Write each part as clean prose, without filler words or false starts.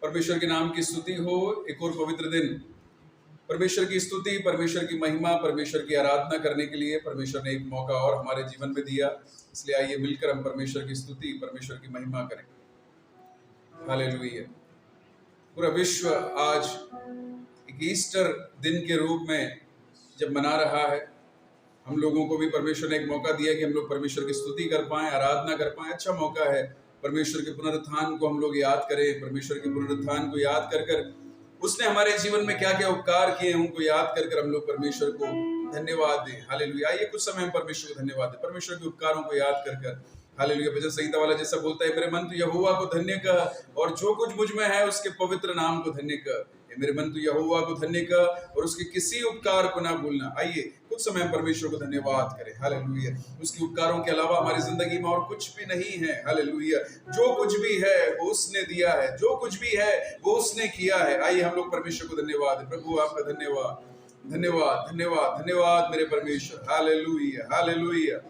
परमेश्वर के नाम की स्तुति हो। एक और पवित्र दिन, परमेश्वर की स्तुति, परमेश्वर की महिमा, परमेश्वर की आराधना करने के लिए परमेश्वर ने एक मौका और हमारे जीवन में दिया। इसलिए आइए मिलकर हम परमेश्वर की स्तुति, परमेश्वर की महिमा करें। हालेलुया। पूरा विश्व आज एक ईस्टर दिन के रूप में जब मना रहा है, हम लोगों को भी परमेश्वर ने एक मौका दिया कि हम लोग परमेश्वर की स्तुति कर पाएं, आराधना कर पाएं। अच्छा मौका है, परमेश्वर के पुनरुत्थान को हम लोग याद करें। परमेश्वर के पुनरुत्थान को याद कर कर उसने हमारे जीवन में क्या क्या उपकार किए हैं उनको याद कर कर हम लोग परमेश्वर को धन्यवाद दें। हालेलुया। आइए कुछ समय हम परमेश्वर को धन्यवाद दें, परमेश्वर के उपकारों को याद कर कर। हालेलुया। भजन संहिता वाला जैसा बोलता है, मेरे मन तो यहोवा को धन्य कह और जो कुछ मुझ में है उसके पवित्र नाम को धन्य कह। मेरे मन तो यहोवा को धन्य कह और उसके किसी उपकार को ना भूलना। आइए कुछ समय हम परमेश्वर को धन्यवाद करें। हालेलुया। उसके उपकारों के अलावा हमारी जिंदगी में और कुछ भी नहीं है। हालेलुया। जो कुछ भी है वो उसने दिया है, जो कुछ भी है वो उसने किया है। आइए हम लोग परमेश्वर को धन्यवाद दें। प्रभु आपका धन्यवाद, धन्यवाद, धन्यवाद, धन्यवाद मेरे परमेश्वर। हालेलुया, हालेलुया।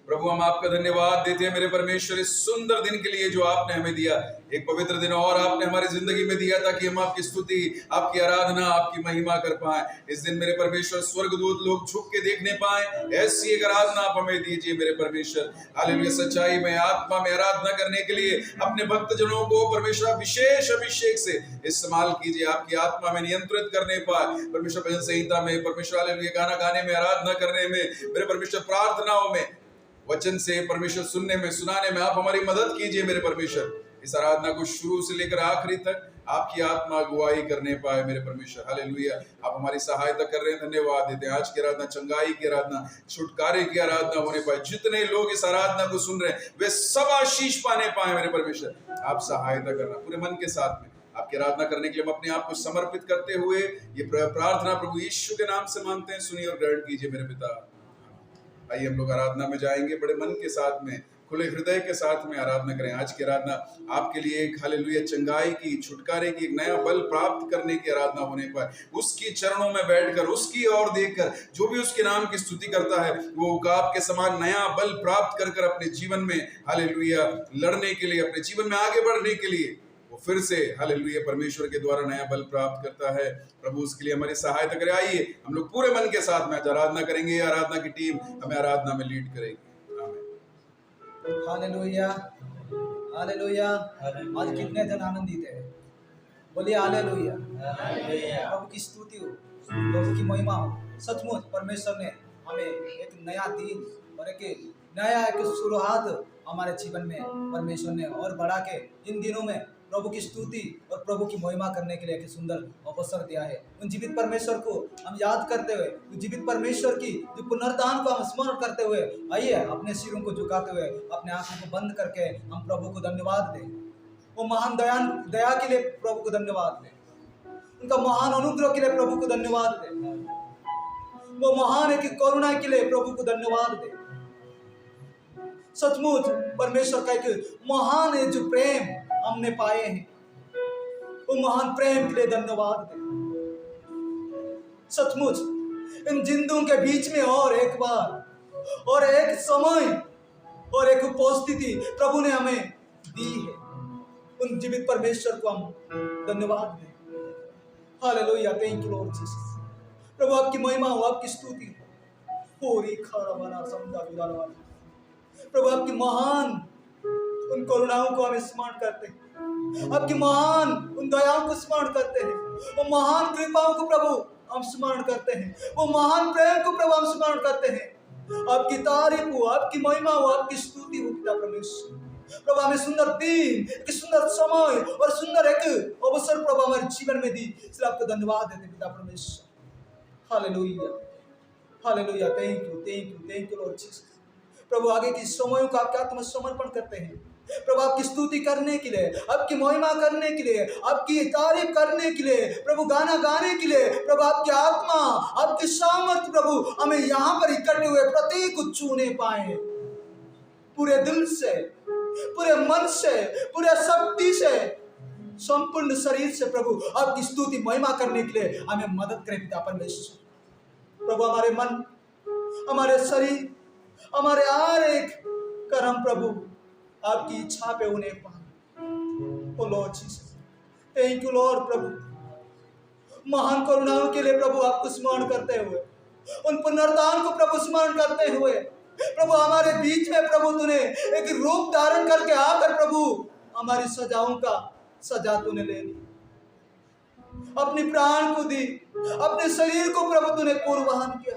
प्रभु हम आपका धन्यवाद देते हैं मेरे परमेश्वर, इस सुंदर दिन के लिए जो आपने हमें दिया। एक पवित्र दिन और आपने हमारी जिंदगी में दिया ताकि हम आपकी स्तुति, आपकी आराधना, आपकी महिमा कर पाए। इस दिन मेरे परमेश्वर स्वर्गदूत लोग झुक के देखने पाए, ऐसी एक आराधना आप हमें दीजिए मेरे परमेश्वर। हालेलुया। सच्चाई में, आत्मा में आराधना करने के लिए अपने भक्तजनों को परमेश्वर विशेष अभिषेक से इस्तेमाल कीजिए, आपकी आत्मा में नियंत्रित करने पाए। परमेश्वर भजन संहिता में, परमेश्वर हालेलुया गाना गाने में, आराधना करने में, मेरे परमेश्वर प्रार्थनाओं में, वचन से परमेश्वर सुनने में, सुनाने में आप हमारी मदद कीजिए मेरे परमेश्वर। इस आराधना को शुरू से लेकर आखिरी तक आपकी आत्मा अगुवाई करने पाए मेरे परमेश्वर। हालेलुया। आप हमारी सहायता कर रहे हैं, धन्यवाद देते हैं। आज की आराधना चंगाई की आराधना, छुटकारे की आराधना होने पाए। जितने लोग इस आराधना को सुन रहे हैं वे सब आशीष पाने पाए मेरे परमेश्वर। आप सहायता करना पूरे मन के साथ में। आपकी आराधना करने के लिए हम अपने आप को समर्पित करते हुए ये प्रार्थना प्रभु यीशु के नाम से मांगते हैं। सुनिए और ग्रहण कीजिए मेरे पिता। आइए हम लोग आराधना में जाएंगे, बड़े मन के साथ में, खुले हृदय के साथ में आराधना करें। आज की आराधना आपके लिए एक हालेलुया चंगाई की, छुटकारे की, एक नया बल प्राप्त करने की आराधना होने पर उसकी चरणों में बैठकर, उसकी ओर देखकर जो भी उसके नाम की स्तुति करता है वो उकाब के समान नया बल प्राप्त कर कर अपने जीवन में हालेलुया लड़ने के लिए, अपने जीवन में आगे बढ़ने के लिए वो फिर से हालेलुया परमेश्वर के द्वारा नया बल प्राप्त करता है। प्रभु उसके लिए हमारी सहायता करे। आइए हम लोग पूरे मन के साथ में आज आराधना करेंगे। आराधना की टीम हमें आराधना में लीड करेगी। आमीन। Hallelujah, hallelujah. आज कितने जन आनंदित है, बोलिए हालेलुया। प्रभु की स्तुति हो, प्रभु की महिमा हो। सचमुच परमेश्वर ने हमें एक नया दिन और एक नया शुरुआत हमारे जीवन में परमेश्वर ने और बढ़ा के इन दिनों में प्रभु की स्तुति और प्रभु की महिमा करने के लिए एक सुंदर अवसर दिया है। उन जीवित परमेश्वर को हम याद करते हुए, उन जीवित परमेश्वर की जो पुनरुत्थान को हम स्मरण करते हुए, आइए अपने सिरों को झुकाते हुए, अपने आंखों को बंद करके हम प्रभु को धन्यवाद दें। वो महान दया के लिए प्रभु को धन्यवाद दें, उनका महान अनुग्रह के लिए प्रभु को धन्यवाद दें, वो महान एक करुणा के लिए प्रभु को धन्यवाद दें। सचमुच परमेश्वर का एक महान जो प्रेम हमने पाए हैं, वो महान प्रेम के लिए धन्यवाद दें। सचमुच इन जिंदों के बीच में और एक बार और एक समय और एक उपस्थिति प्रभु ने हमें दी है। उन जीवित परमेश्वर को हम धन्यवाद दें। Hallelujah, thank you Lord Jesus. प्रभु आपकी महिमा हो, आपकी स्तुति हो। प्रभु आपकी महान उन करुणाओं को हम स्मरण करते हैं, आपकी महान उन दयाओं को स्मरण करते हैं, वो महान कृपाओं को प्रभु हम स्मरण करते हैं, वो महान प्रेम को प्रभु हम स्मरण करते हैं। आपकी तारीफ हो, आपकी महिमा हो, आपकी स्तुति हो पिता परमेश्वर। प्रभु हमें सुंदर दिन, एक सुंदर समय और सुंदर एक अवसर प्रभु हमारे जीवन में दी, इसलिए आपको धन्यवाद देते पिता परमेश्वर। हालेलुया, हालेलुया। Thank you, thank you, thank you Lord Jesus. प्रभु आगे की समयों को आपके आत्मा समर्पण करते हैं प्रभु, आपकी स्तुति करने के लिए, आपकी महिमा करने के लिए, आपकी तारीफ करने के लिए, प्रभु गाना गाने के लिए। प्रभु आपकी आत्मा, आपकी सामर्थ प्रभु हमें यहाँ पर इकट्ठे हुए प्रत्येक को छूने पाए, पूरे दिल से, पूरे मन से, पूरे शक्ति से, संपूर्ण शरीर से प्रभु आपकी स्तुति महिमा करने के लिए हमें मदद करें पिता परमेश्वर। प्रभु हमारे मन, हमारे शरीर, हमारे हर एक कर हम प्रभु आपकी इच्छा पे उन्हें पाए। O Lord Jesus, thank you Lord प्रभु। महान करुणाओं के लिए प्रभु आपको स्मरण करते हुए, उन पुनरुत्थान को प्रभु स्मरण करते हुए, प्रभु हमारे बीच में प्रभु तूने एक रूप धारण करके आकर प्रभु हमारी सजाओं का सजा तूने ले ली, अपनी प्राण को दी, अपने शरीर को प्रभु तूने कुर्बान किया,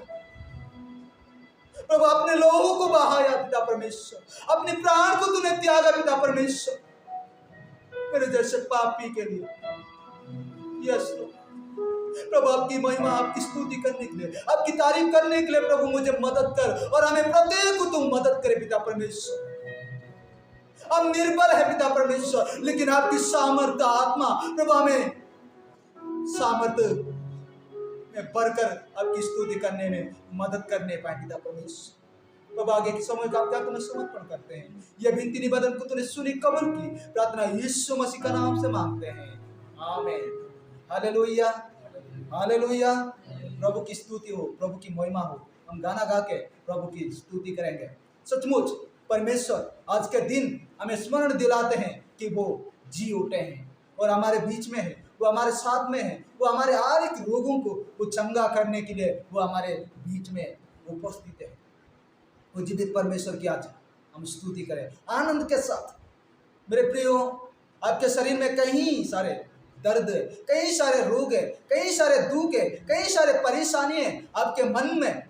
प्रभु अपने लोगों को बहाया पिता परमेश्वर, अपने प्राण को तूने त्यागा पिता परमेश्वर मेरे जैसे पापी के लिए। यस प्रभु, आपकी महिमा, आपकी स्तुति करने के लिए, आपकी तारीफ करने के लिए प्रभु मुझे मदद कर और हमें प्रत्येक को तुम मदद करे पिता परमेश्वर। हम निर्बल है पिता परमेश्वर, लेकिन आपकी सामर्थ्य आत्मा प्रभु हमें सामर्थ्य में बढ़कर आपकी स्तुति करने में मदद करने पाए पिता परमेश्वर। प्रभु आगे के समय का क्या तुम्हें समर्पण करते हैं। यह विनती निवेदन को तूने सुनी, कबूल की, प्रार्थना यीशु मसीह का नाम से मांगते हैं, आमीन। हालेलुया, हालेलुया। प्रभु की स्तुति हो, प्रभु की महिमा हो। हम गाना गा के प्रभु की स्तुति करेंगे। सचमुच परमेश्वर आज के दिन हमें स्मरण दिलाते हैं कि वो जी उठे हैं और हमारे बीच में है, वो हमारे साथ में है, वो हमारे हर एक रोगों को वो चंगा करने के लिए वो हमारे बीच में उपस्थित है। वो जीवित परमेश्वर की आज हम स्तुति करें आनंद के साथ। मेरे प्रियो, आपके शरीर में कई सारे दर्द है, कई सारे रोग है, कई सारे दुख है, कई सारे परेशानी है आपके मन में,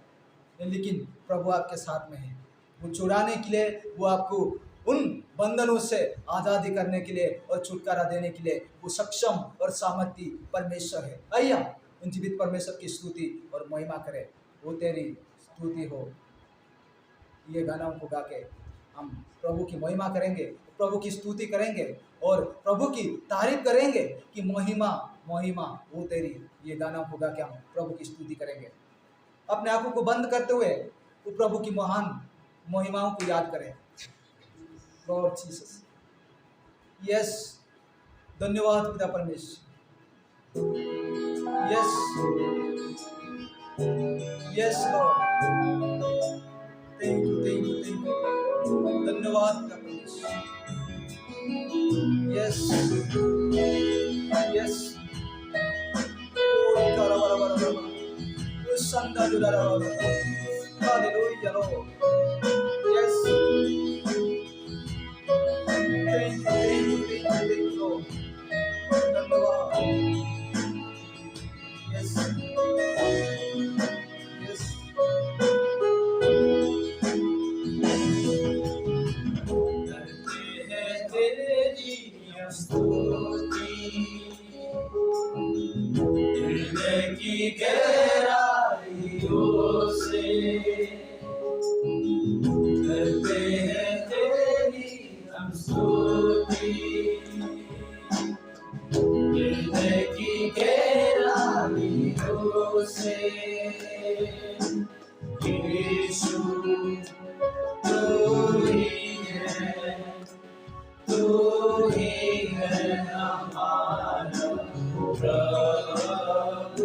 लेकिन प्रभु आपके साथ में है। वो छुड़ाने के लिए, वो आपको उन बंधनों से आज़ादी करने के लिए और छुटकारा देने के लिए वो सक्षम और सामर्थी परमेश्वर है। आइए उन जीवित परमेश्वर की स्तुति और महिमा करें। वो तेरी स्तुति हो। ये गाना को गा के हम प्रभु की महिमा करेंगे, प्रभु की स्तुति करेंगे और प्रभु की तारीफ करेंगे कि महिमा महिमा वो तेरी। ये गाना को गा के हम प्रभु की स्तुति करेंगे। अपने आंखों को बंद करते हुए वो प्रभु की महान महिमाओं को याद करें। लॉर्ड जीसस, यस, धन्यवाद पिता परमेश्वर। Yes yes Lord, thank you, thank you, thank you. धन्यवाद पिता परमेश्वर। यस यस, ओ कारा बारा बारा बारा, ओ संदा जुला बारा, hallelujah Lord. Yes, thank you, thank you, thank you, Lord. धन्यवाद। Yes, yes. करते हैं तेरी स्तुति, हृदय की गहराइयों से करते हैं तेरी स्तुति, हृदय की गहराइयों से। यीशु तू ही है, तू ही है हमारा प्रभु।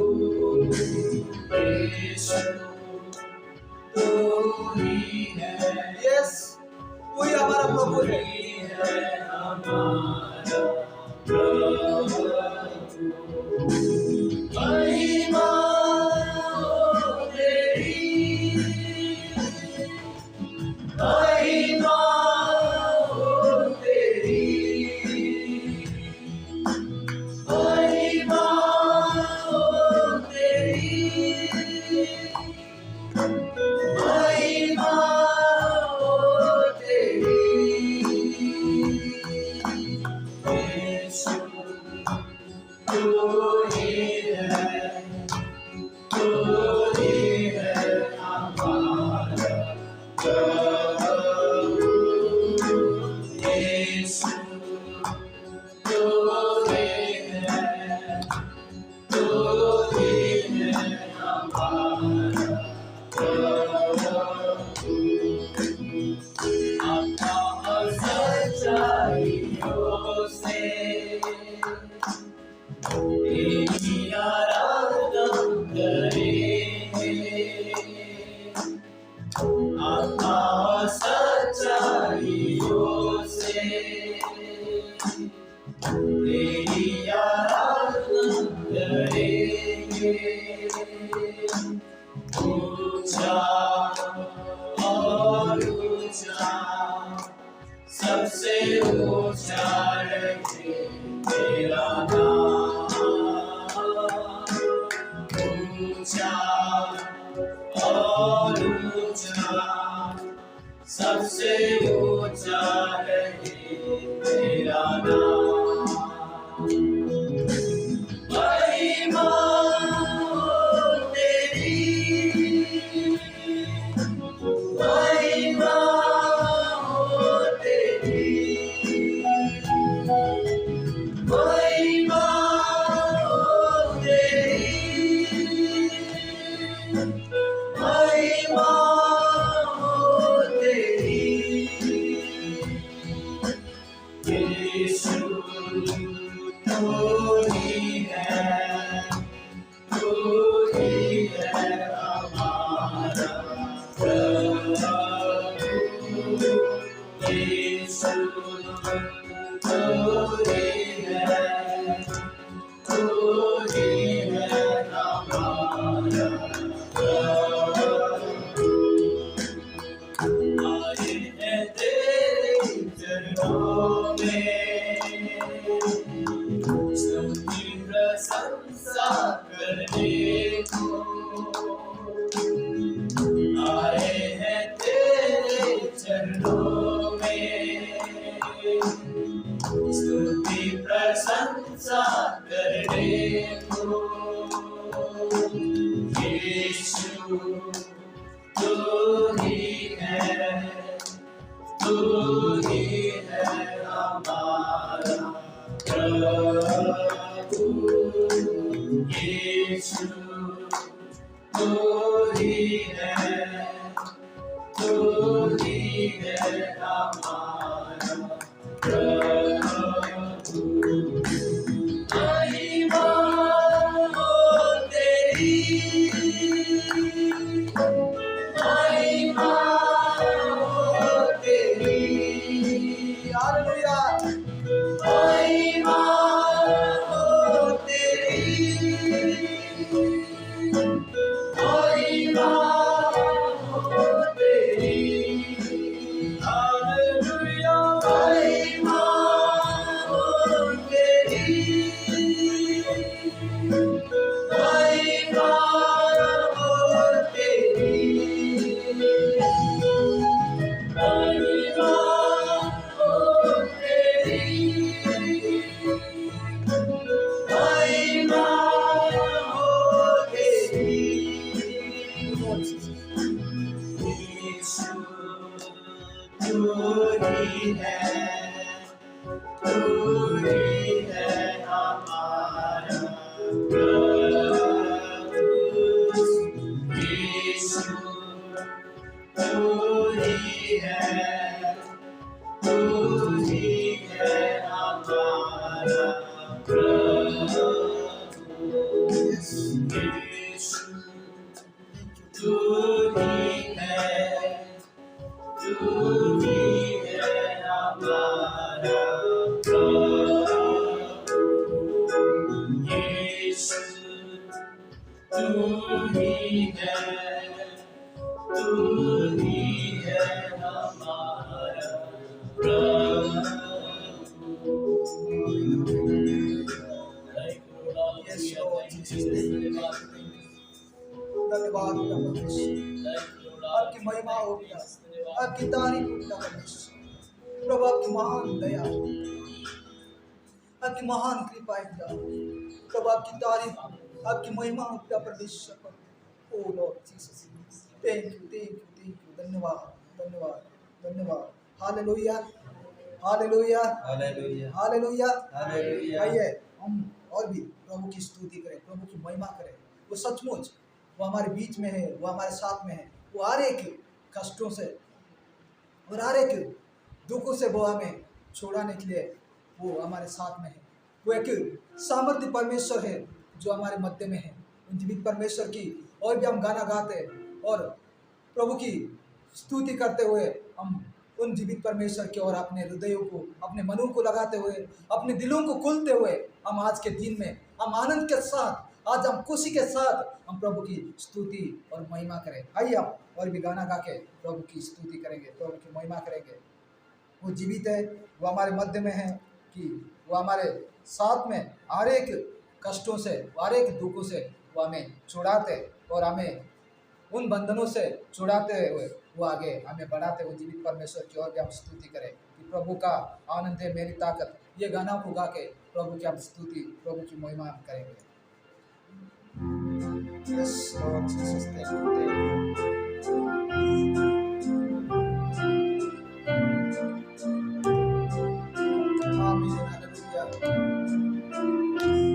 यीशु तू ही है, यस, वही हमारा प्रभु है। महिमा तेरी, महिमा तेरी, महिमा तेरी, महिमा तेरी। ऊंचा और ऊंचा, सबसे ऊंचा रहे तेरा नाम। ऊंचा और ऊंचा, सबसे ऊंचा रहे तेरा नाम। महिमा तेरी, महिमा तेरी, महिमा तेरी, महिमा तेरी। यीशु तू ही है, तू ही है हमारा प्रभु। यीशु तू ही है, तू ही है हमारा प्रभु। आए हैं तेरे चरणों में, सबकी प्रशंसा करने को। आए हैं तेरे चरणों में, स्तुति प्रशंसा करने को। यीशु तू ही है, तू ही है हमारा प्रभु। यीशु तू ही है, तू ही है हमारा प्रभु। महिमा तेरी, महिमा तेरी, हालेलुया। महिमा तेरी, महिमा तेरी। हालेलुया। महिमा तेरी, महिमा तेरी, महिमा धन्यवाद पिता परमेश्वर, आपकी महिमा हो पिता, आपकी तारीफ हो पिता परमेश्वर। प्रभु आपकी महान दया, आपकी महान कृपा है पिता। प्रभु आपकी तारीफ, आपकी महिमा हो पिता परमेश्वर। O Lord Jesus, thank you, thank you, thank you. धन्यवाद, धन्यवाद, धन्यवाद। हालेलुया, हालेलुया, हालेलुया, हालेलुया। हालेलुया। आइए हम और भी प्रभु की स्तुति करें, प्रभु की महिमा करें। वो सचमुच वो हमारे बीच में है, वो हमारे साथ में है। वो हर एक कष्टों से और हर एक दुखों से वो हमें छुड़ाने के लिए वो हमारे साथ में है। वो एक सामर्थ्य परमेश्वर है जो हमारे मध्य में है। उन जीवित परमेश्वर की और भी हम गाना गाते हैं और प्रभु की स्तुति करते हुए हम उन जीवित परमेश्वर की और अपने हृदयों को, अपने मनों को लगाते हुए, अपने दिलों को खोलते हुए हम आज के दिन में हम आनंद के साथ आज हम खुशी के साथ हम प्रभु की स्तुति और महिमा करें। आइए हम और भी गाना गा के प्रभु की स्तुति करेंगे, प्रभु की महिमा करेंगे। वो जीवित है, वो हमारे मध्य में है, कि वो हमारे साथ में हर एक कष्टों से, हर एक दुखों से वो हमें छुड़ाते और हमें उन बंधनों से छुड़ाते हुए वो आगे हमें बढ़ाते हुए जीवित परमेश्वर की ओर भी हम स्तुति करें कि प्रभु का आनंद है मेरी ताकत। ये गाना को गा के प्रभु की हम स्तुति, प्रभु की महिमा हम करेंगे। Yes, Lord Jesus, thank you, Amen, hallelujah.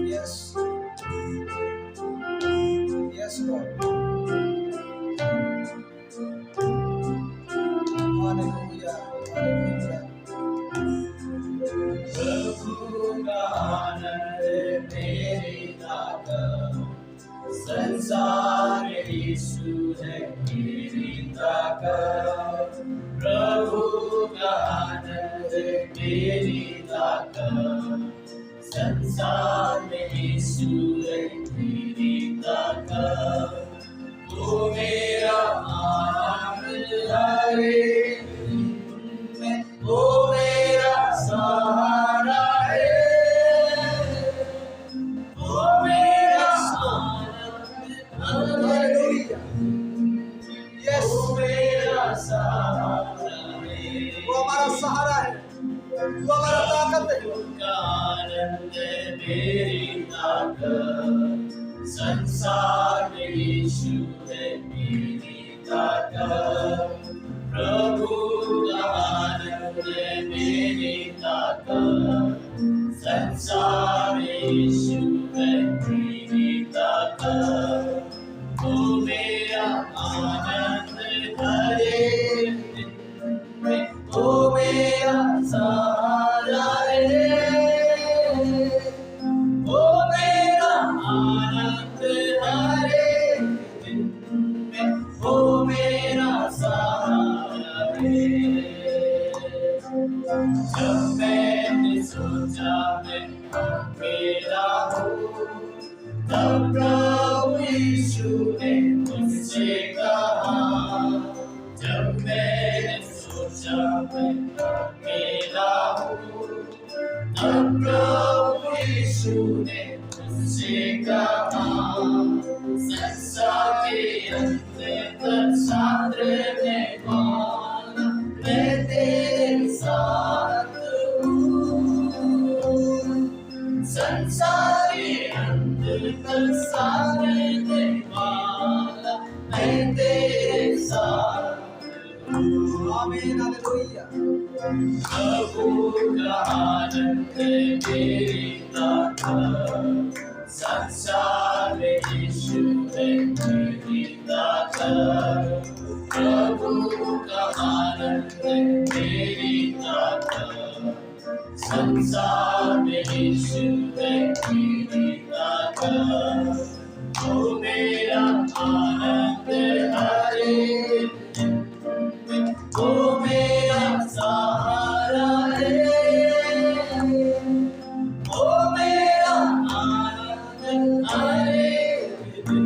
Yes, yes, Lord. Hallelujah, hallelujah. प्रभु का आनंद मेरी ताकत, संसार यीशु है मेरी ताकत। प्रभु का आनंद मेरी ताकत, संसार में यीशु है मेरी ताकत। वो मेरा आनंद हर एक दिन में, वो मेरा सहारा है, वो मेरा आनंद हर एक दिन, Yes, वो मेरा सहारा है, वो हमारा सहारा है, वो हमारा ताकत है। का आनंद मेरी ताकत, संसार में यीशु है मेरी ताकत। प्रभु का आनंद मेरी ताकत, संसार में यीशु है मेरी ताकत। वो मेरा आनंद हर एक दिन में, वो मेरा सहारा है, वो मेरा आनंद हर एक दिन में, वो मेरा सहारा है। जब मैंने सोचा मैं अकेला हूँ, तब प्रभु यीशु ने मुझसे कहा। जब मैंने सोचा मैं अकेला हूँ, तब प्रभु यीशु ने मुझसे कहा। संसार के अंत तक साथ रहने वाला मैं तेरे साथ हूँ। संसार के अंत तक साथ रहने वाला मैं तेरे साथ हूँ। आमीन, हालेलुया। प्रभु का आनंद मेरी ताकत, संसार में यीशु है मेरी ताकत। प्रभु का आनंद मेरी ताकत, संसार में यीशु है मेरी ताकत। वो मेरा आनंद हर एक दिन में, वो मेरा सहारा है, वो मेरा आनंद हर एक दिन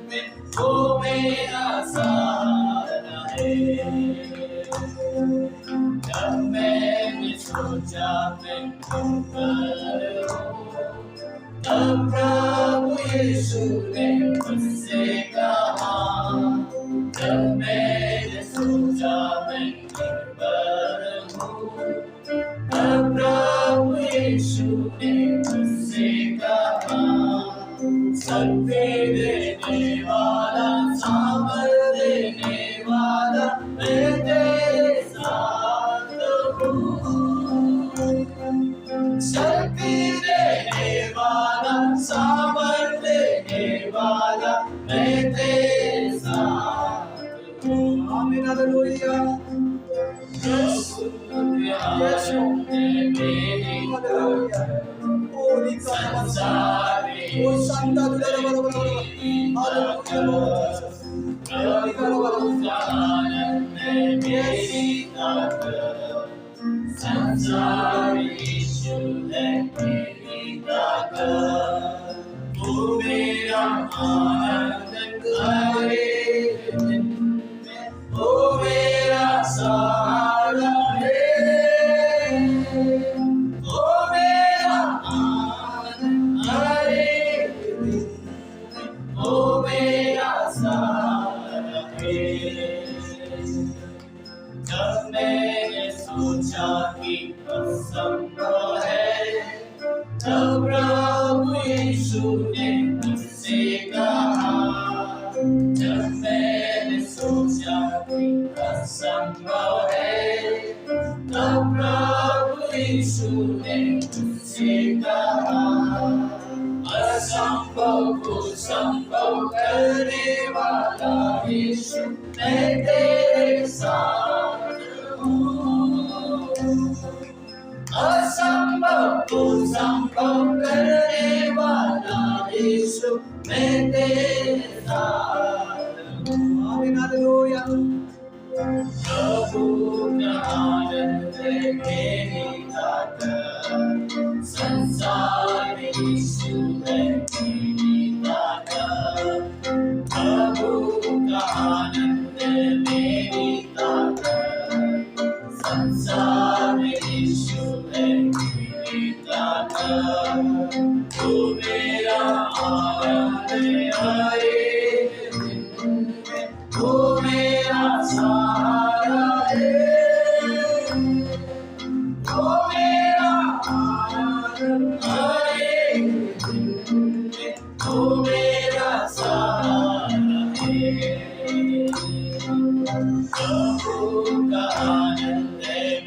में, वो मेरा सहारा है। जब मैंने सोचा मैं पर हूँ, तब प्रभु यीशु ने मुझसे कहा। जब मैंने सोचा मैं पर हूँ, तब प्रभु यीशु ने मुझसे कहा। शक्ति देने वाला, सामर्थ देने वाला मैं तेरे साथ हूँ। शक्ति देने वाला, सामर्थ देने वाला मैं तेरे साथ हूँ। आमीन, हालेलुया। हालेलुया। ओली का ओ संता दुलारा बड़ा बड़ा बड़ा। Hallelujah, Lord Jesus। ओली का बड़ा बड़ा। मेरी ताकत, संसार यीशु है मेरी ताकत। वो मेरा जब मैंने सोचा कि असंभव है, तब प्रभु यीशु ने मुझसे कहा। जब मैंने सोचा कि असंभव है, तब प्रभु यीशु ने मुझसे कहा। असंभव को संभव करने वाला यीशु, मैं तेरे साथ हूँ। असंभव को संभव करने वाला यीशु, मैं तेरे साथ हूँ। आमीन, हालेलुया। प्रभु का आनंद मेरी ताकत, संसार में यीशु है मेरी ताकत। प्रभु का आनंद मेरी ताकत, संसार में यीशु है मेरी ताकत। तू मेरा आनंद आए दिन में, तू मेरा सहारा है। तू मेरा आनंद आए दिन में, तू मेरा सहारा है। प्रभु का आनंद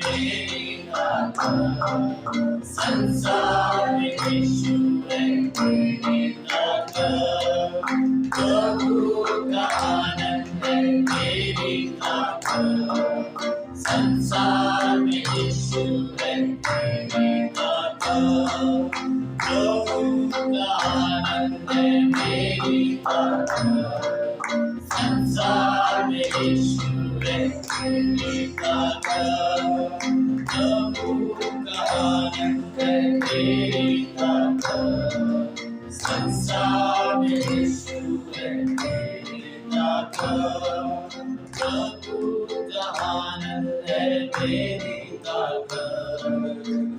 मेरी ताकत, संसार में यीशु है मेरी ताकत। प्रभु का आनंद मेरी ताकत, संसार में यीशु है मेरी ताकत। प्रभु का आनंद मेरी ताकत, संसार में यीशु है मेरी ताकत। प्रभु का आनंद मेरी ताकत, संसार में यीशु है मेरी ताकत। प्रभु का आनंद मेरी ताकत,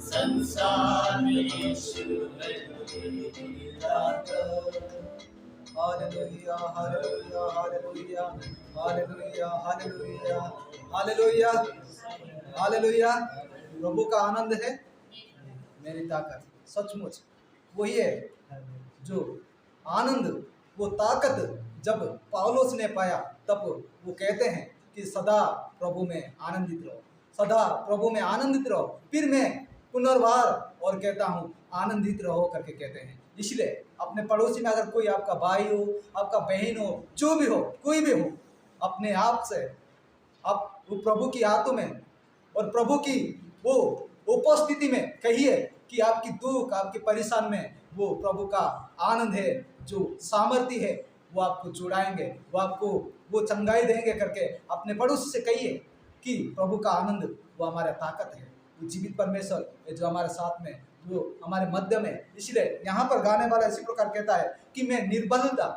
संसार में यीशु है मेरी ताकत। हालेलुया, हालेलुया, हालेलुया, हालेलुया, हालेलुया, हालेलुया, हालेलुया। प्रभु का आनंद है मेरी ताकत। सचमुच वही है जो आनंद, वो ताकत जब पौलुस ने पाया, तब वो कहते हैं कि सदा प्रभु में आनंदित रहो, सदा प्रभु में आनंदित रहो। फिर मैं पुनर्वार और कहता हूँ आनंदित रहो करके कहते हैं। इसलिए अपने पड़ोसी में अगर कोई आपका भाई हो, आपका बहन हो, जो भी हो, कोई भी हो, अपने आप से आप वो प्रभु की हाथों में और प्रभु की वो उपस्थिति में कहिए कि आपकी दुख, आपकी परेशान में वो प्रभु का आनंद है, जो सामर्थ्य है, वो आपको छुड़ाएंगे, वो आपको वो चंगाई देंगे करके अपने पड़ोसी से कहिए कि प्रभु का आनंद वो हमारा ताकत है, वो जीवित परमेश्वर है जो हमारे साथ में, वो हमारे मध्य में। इसलिए यहाँ पर गाने वाला इसी प्रकार कहता है कि मैं निर्बल था,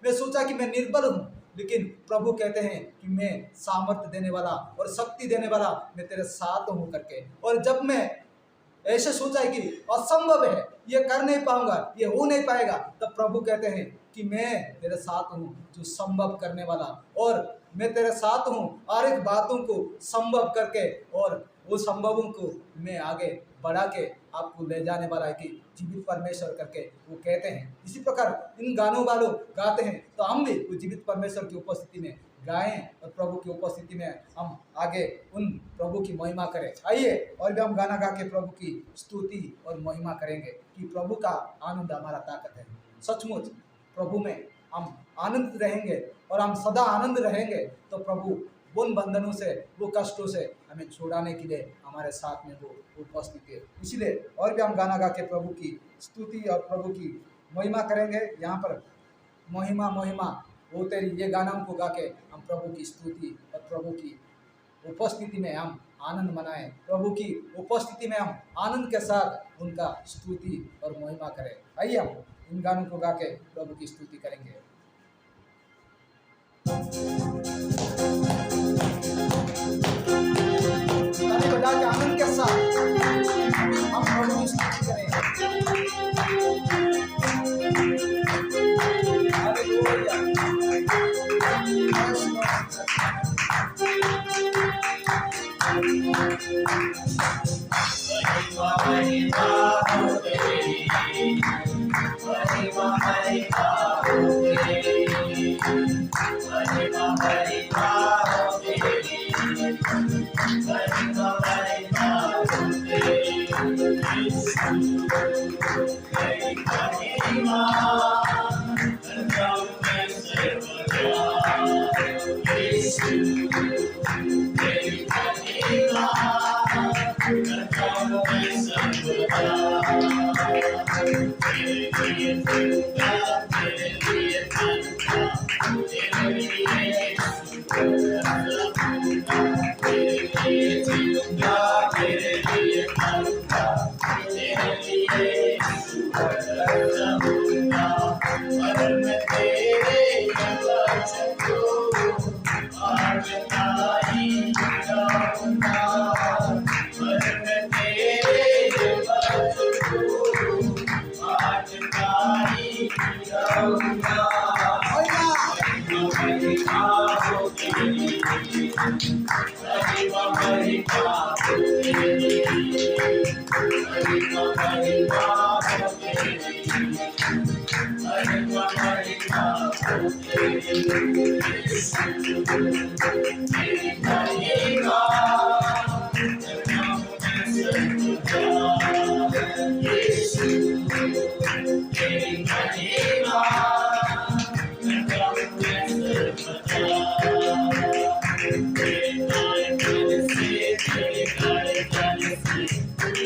मैं सोचा कि मैं निर्बल हूँ, लेकिन प्रभु कहते हैं कि मैं सामर्थ्य देने वाला और शक्ति देने वाला, मैं तेरे साथ हूँ करके। और जब मैं ऐसे सोचा है कि असंभव है, ये कर नहीं पाऊंगा, ये हो नहीं पाएगा, तब प्रभु कहते हैं कि मैं तेरे साथ हूँ जो संभव करने वाला, और मैं तेरे साथ हूँ हर एक बातों को संभव करके, और वो संभवों को मैं आगे बढ़ा के आपको ले जाने वाला है कि जीवित परमेश्वर करके वो कहते हैं। इसी प्रकार इन गानों वालों गाते हैं, तो हम भी वो जीवित परमेश्वर की उपस्थिति में गाएं और प्रभु की उपस्थिति में हम आगे उन प्रभु की महिमा करें। आइए और भी हम गाना गा के प्रभु की स्तुति और महिमा करेंगे कि प्रभु का आनंद हमारा ताकत है। सचमुच प्रभु में हम आनंद रहेंगे और हम सदा आनंद रहेंगे, तो प्रभु उन बंधनों से, वो कष्टों से हमें छुड़ाने के लिए हमारे साथ में वो उपस्थित है। इसलिए और भी हम गाना गा के प्रभु की स्तुति और प्रभु की महिमा करेंगे। यहाँ पर महिमा महिमा वो तेरी, ये गाना को गा के हम प्रभु की स्तुति और प्रभु की उपस्थिति में हम आनंद मनाएं, प्रभु की उपस्थिति में हम आनंद के साथ उनका स्तुति और महिमा करें। आइए हम इन गानों को गा के प्रभु की स्तुति करेंगे। बजा के आनंद के साथ हम प्रभु की स्तुति करें। हालेलुया। महिमा महिमा हो तेरी, महिमा महिमा हो तेरी, महिमा महिमा हो तेरी, महिमा महिमा हो तेरी, यीशु तेरी महिमा करताऊं मैं सर्वदा, यीशु तेरी महिमा करताऊं मैं सर्वदा, तेरे लिए जिंदा, तेरे लिए जिंदा, तेरे लिए यीशु करताऊंगा, तेरे लिए जिंदा, तेरे लिए जिंदा, तेरे लिए यीशु करताऊंगा, अगर मैं तेरे वचन को मानता ही रहूंगा, अगर मैं तेरे वचन को मानता ही रहूंगा, महिमा हो तेरी, महिमा महिमा हो तेरी, महिमा महिमा हो तेरी, महिमा महिमा हो तेरी, यीशु तेरी महिमा करताऊं मैं सर्वदा, यीशु तेरी महिमा करताऊं मैं सर्वदा, तेरे नाम से, तेरे गान से,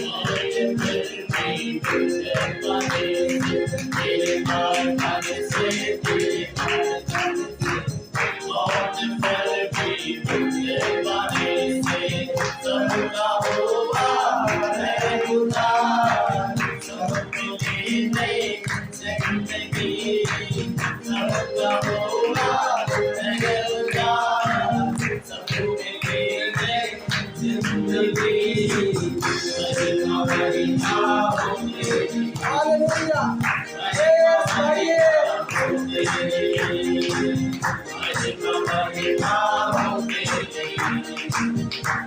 आज धरती तुझे पाने से, तेरे गान से, तेरे गान से, आज धरती तुझे पाने से, सबका हुआ है उद्धार, सब मिली नई जिंदगी, सबका हुआ है उद्धार, सब मिली नई जिंदगी, महिमा महिमा हो तेरी, हालेलुया। महिमा महिमा हो तेरी, महिमा महिमा हो तेरी,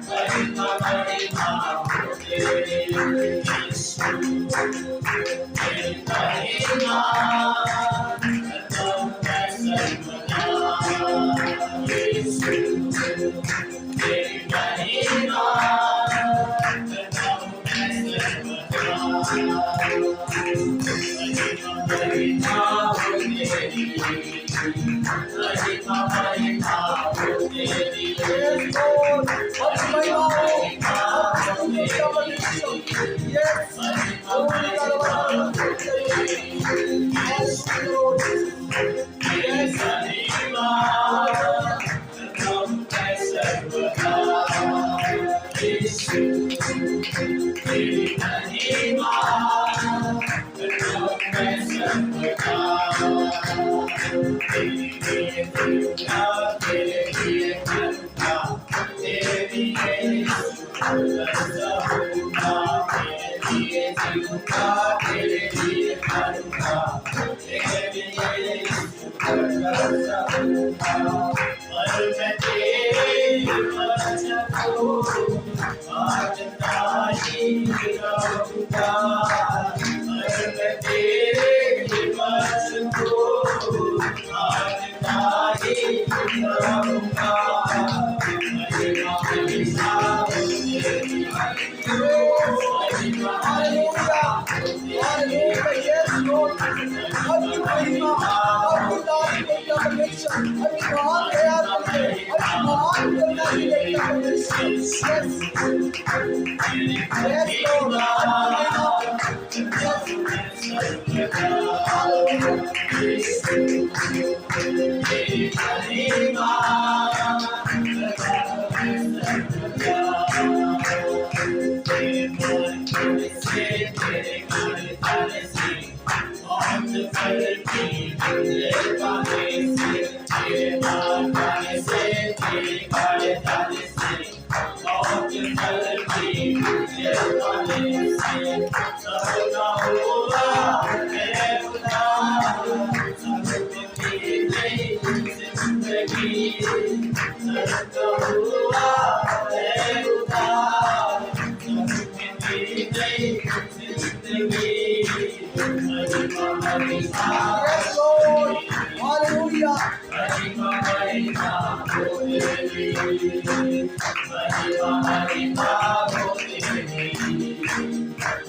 महिमा महिमा हो तेरी, यीशु तेरी महिमा करताऊं मैं सर्वदा, यीशु तेरी महिमा करताऊं मैं सर्वदा, महिमा महिमा हो तेरी, महिमा महिमा हो तेरी, महिमा महिमा हो तेरी, महिमा महिमा हो तेरी, यीशु तेरी महिमा करताऊं मैं सर्वदा, यीशु तेरी महिमा करताऊं मैं सर्वदा, तेरे लिए जिंदा, तेरे लिए जिंदा, तेरे लिए यीशु करताऊंगा, तेरे लिए जिंदा, तेरे लिए जिंदा, तेरे लिए यीशु करताऊंगा, पर मैं तेरे वचन को मानता ही रहूंगा, पर मैं तेरे वचन को मानता ही रहूंगा, महिमा महिमा हो तेरी, महिमा महिमा हो तेरी, Yes, Lord. आपकी महिमा, आपकी दान की परमेश्वर, आपकी महान दया करके, आपकी महान करुणा की परमेश्वर। Yes, yes, Lord. आपकी महिमा, जिंदगी नरक हुआ है उद्धार, दी गई जिंदगी, महिमा महिमा Yes, Lord. Hallelujah. महिमा महिमा हो तेरी, महिमा महिमा हो तेरी,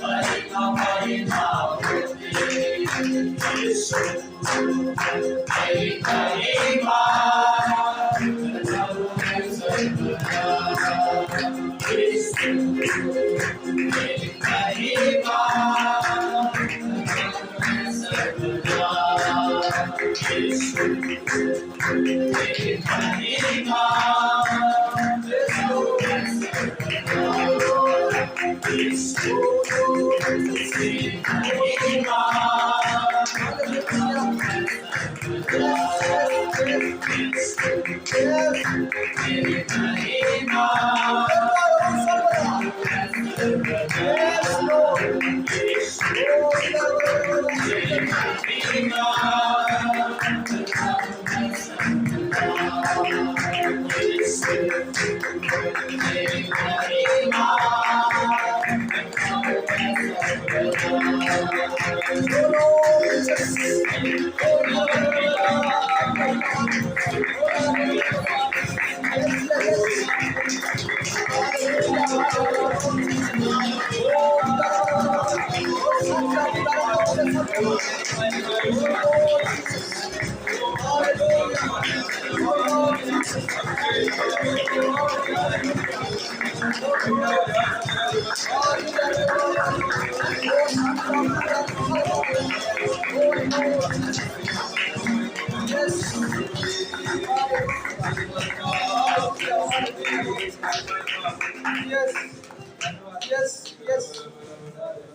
महिमा महिमा हो तेरी, यीशु तेरी महिमा प्रभु है सर्वदा, यीशु तेरी महिमा प्रभु है सर्वदा, यीशु तेरी महिमा प्रभु है सर्वदा, यीशु तेरी महिमा तेरी महिमा Yes, Lord.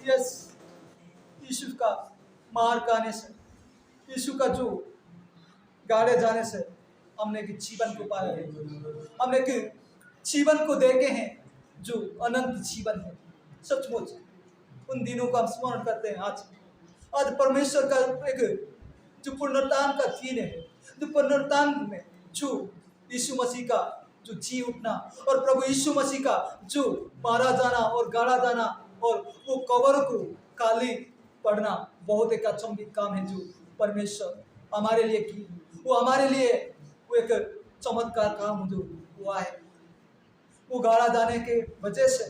Yes. यीशु का मार खाने से, यीशु का जो गाड़े जाने से हमने कि जीवन को पाया है, हमने कि जीवन को देखे हैं जो अनंत जीवन है। सचमुच उन दिनों का हम स्मरण करते हैं। आज परमेश्वर का एक जो पुनरुत्थान का दिन है, जो पुनरुत्थान में जो यीशु मसीह का जो जी उठना और प्रभु यीशु मसीह का जो मारा जाना और गाड़ा जाना और वो कब्र को खाली पड़ना बहुत एक अचंभित काम है जो परमेश्वर हमारे लिए की। वो हमारे लिए वो एक चमत्कार काम जो हुआ है। वो गाड़ा जाने के वजह से,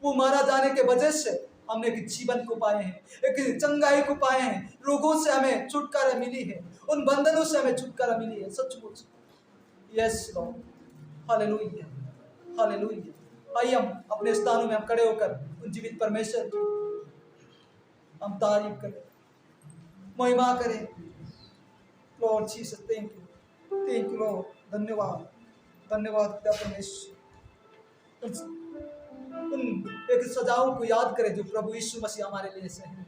वो मारा जाने के वजह से हमने एक जीवन को पाए हैं, एक चंगाई को पाए हैं, रोगों से हमें छुटकारा मिली है, उन बंधनों से हमें छुटकारा मिली है। सचमुच यस लॉर्ड, हालेलुया, हालेलुया। आइए हम अपने स्थानों में हम खड़े होकर उन जीवित परमेश्वर की हम तारीफ करें, महिमा करें। Lord Jesus, thank you Lord, धन्यवाद, धन्यवाद पिता परमेश्वर। उन एक सजाओं को याद करें जो प्रभु यीशु मसीह हमारे लिए से हैं।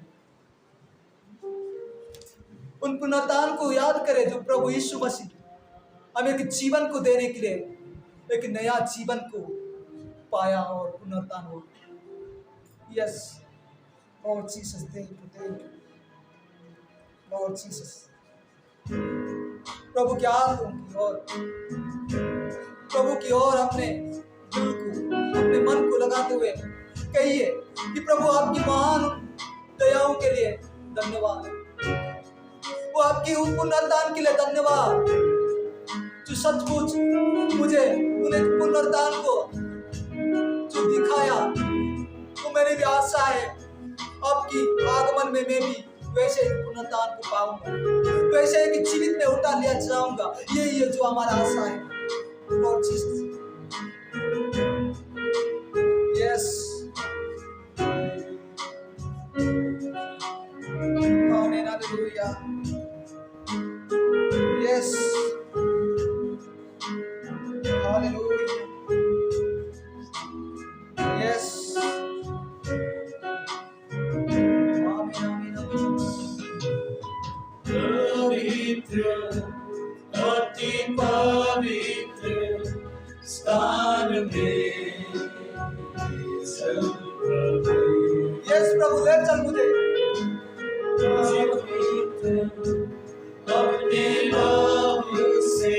उन पुनरुत्थान को याद करें जो प्रभु यीशु मसीह हमें एक जीवन को देने के लिए एक नया जीवन को पाया और पुनरुत्थान हुआ। Yes Lord Jesus, thank you Lord Jesus. प्रभु की ओर अपने दिल को, अपने मन को लगाते हुए कहिए कि प्रभु आपकी महान दयाओं के लिए धन्यवाद, वो आपकी पुनरुत्थान के लिए धन्यवाद जो सचमुच मुझे उन्हें पुनरुत्थान को जो दिखाया। तो मेरी भी आशा है आपकी आगमन में मैं भी वैसे ही पुनरुत्थान को पाऊंगा, वैसे ही जीवित में उठा लिया जाऊंगा। यही है जो हमारा आशा है। Lord Jesus, yes, hallelujah, yes, hallelujah, yes, अति पवित्र स्थान में चल प्रभु, यस प्रभु ले चल मुझे अपने लहू से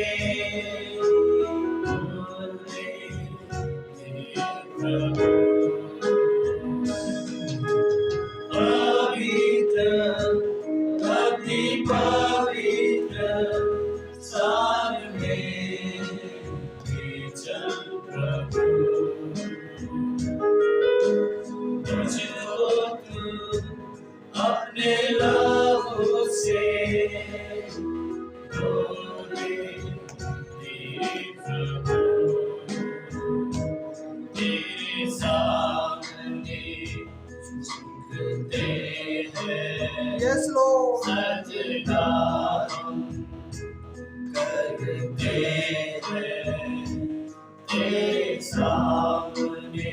सामने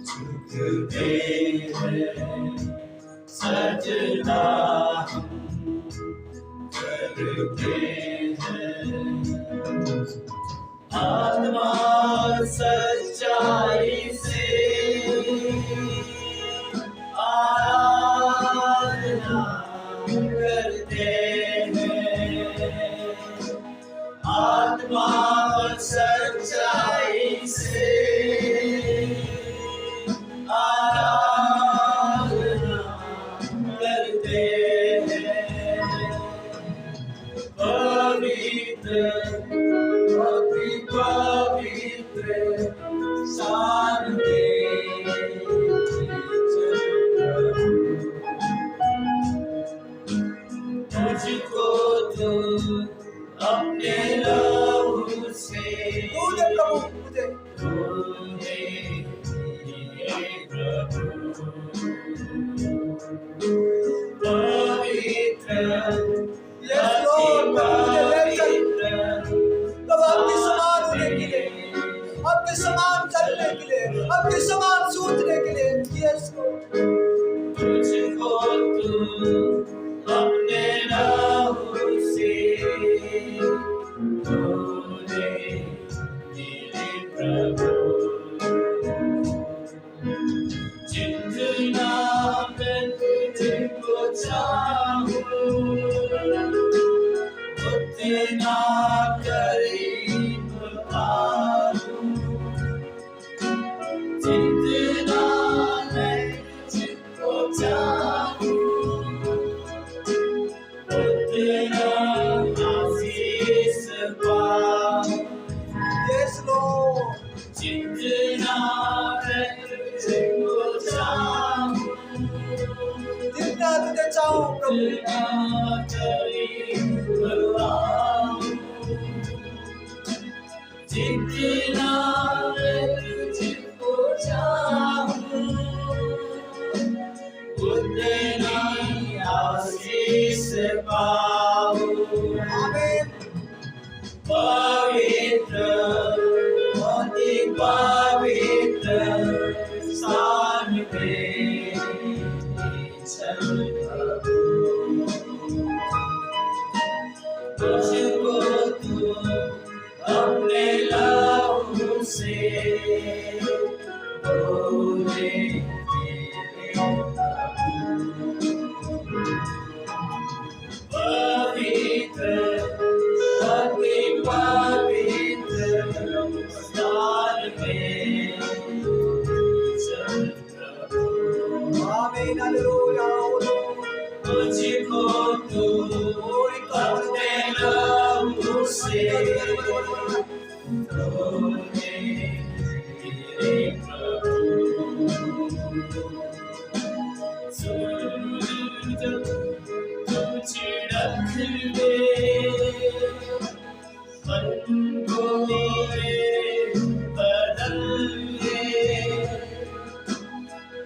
झुकते हैं, सजदा हम करते हैं। आत्मा सच्चाई से आराधना करते हैं, आत्मा सच्चाई से आराधना करते हैं। पवित्र अति पवित्र स्थान में तुझको तू अपने लहू से तूने प्रभु मुझे धोने दिए प्रभु। पवित्र Yes, Lord, मुझे ले चल तब आपके समान होने के लिए, आपके समान चलने के लिए, आपके समान सोचने के लिए। Yes, Lord, तुझको तू अपने लहू से धोने दिए प्रभु। जितना मैं तुझको चाहूं उतना करीब आऊं, जितना मैं तुझको चाहूं उतना आशीष पाऊं। yes, Lord, जितना मैं तुझको चाहूं जितना तुझे चाहूं प्रभु, उतना करीब आऊं, जितना मैं तुझको चाहूं उतना आशीष पाऊं। आमीन। पवित्र अति पवित्र स्थान में चल प्रभु। तुझको तू अपने लहू से धोने दिए प्रभु। पवित्र अति पवित्र स्थान में चल प्रभु। आमीन, हालेलुया, ओ Lord, तुझको तू अपने लहू से धोने दिए प्रभु। सूरज तुझ रख ले मन को मेरे बदल ले।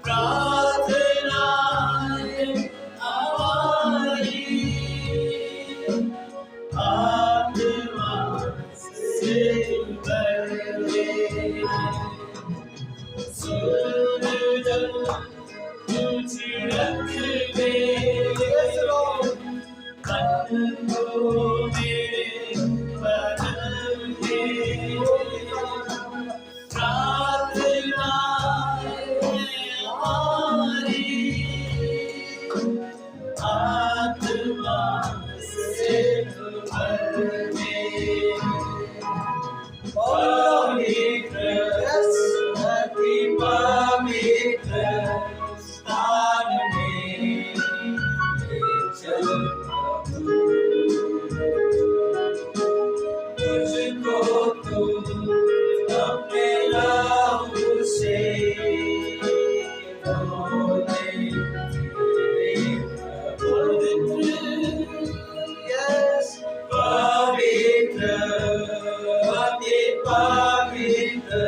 प्रार्थनाएं हमारी आत्मा से भर ले। सूरज तुझ रख ले yes, Lord, मन को मेरे बदल ले। प्रार्थनाएं हमारी आत्मा से भर ले। पवित्र yes, अति पवित्र स्थान में चल प्रभु। तुझको तू अपने लहू से धोने दिए प्रभु। yes, पवित्र अति पवित्र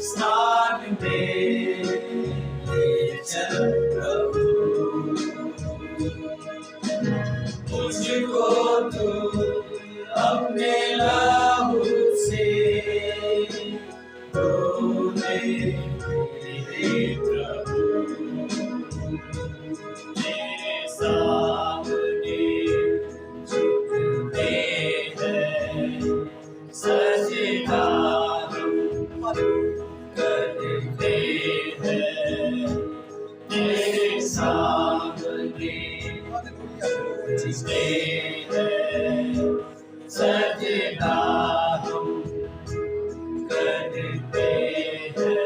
स्थान में चल प्रभु। तुझको तू अपने लहू से सजदा हालेलुया। करते हैं तेरे सामने हालेलुया। झुकते हैं सजदा हम करते हैं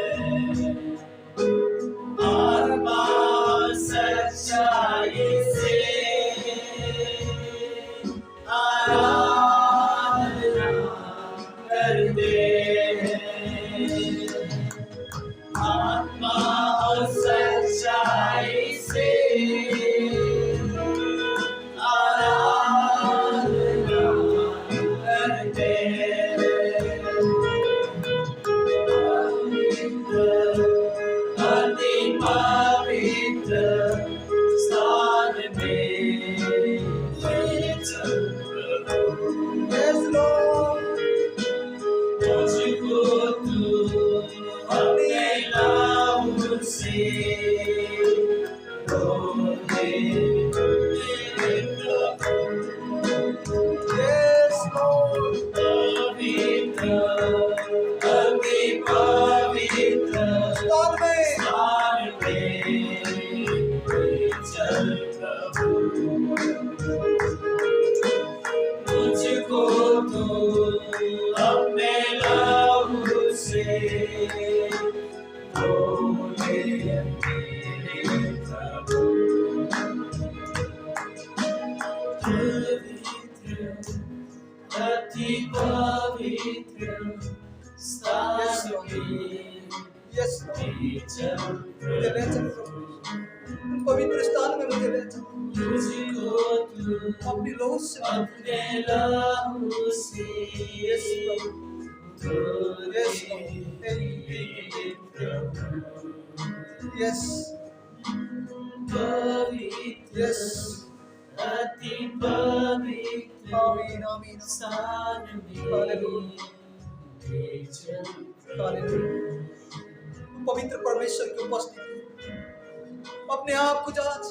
आत्मा सच्चाई से आराधना करते हैं आत्मा और सच्चाई से आराधना करते हैं अति पवित्र स्थान में चल प्रभु Yes, Lord. तुझको तू अपने नाम से बोले मेरे प्रभु Yes, Lord. पवित्र अति पवित्र स्थान में स्थान में चल प्रभु मुझको तू अपने लहू से धोले मेरे प्रभु पवित्र अति पवित्र स्थान में Yes, Lord. चल मुझे ले चल प्रभु। पवित्र स्थान में मुझे ले चल। मुझको तू अपनी लहू से अपने लहू से Yes, प्रभु। धोले Yes, Lord. मेरे प्रभु Yes. पवित्र Yes. अति पवित्र आमीन, आमीन। स्थान में हालेलुया। चल हालेलुया। पवित्र परमेश्वर की उपस्थिति अपने आप को जांच,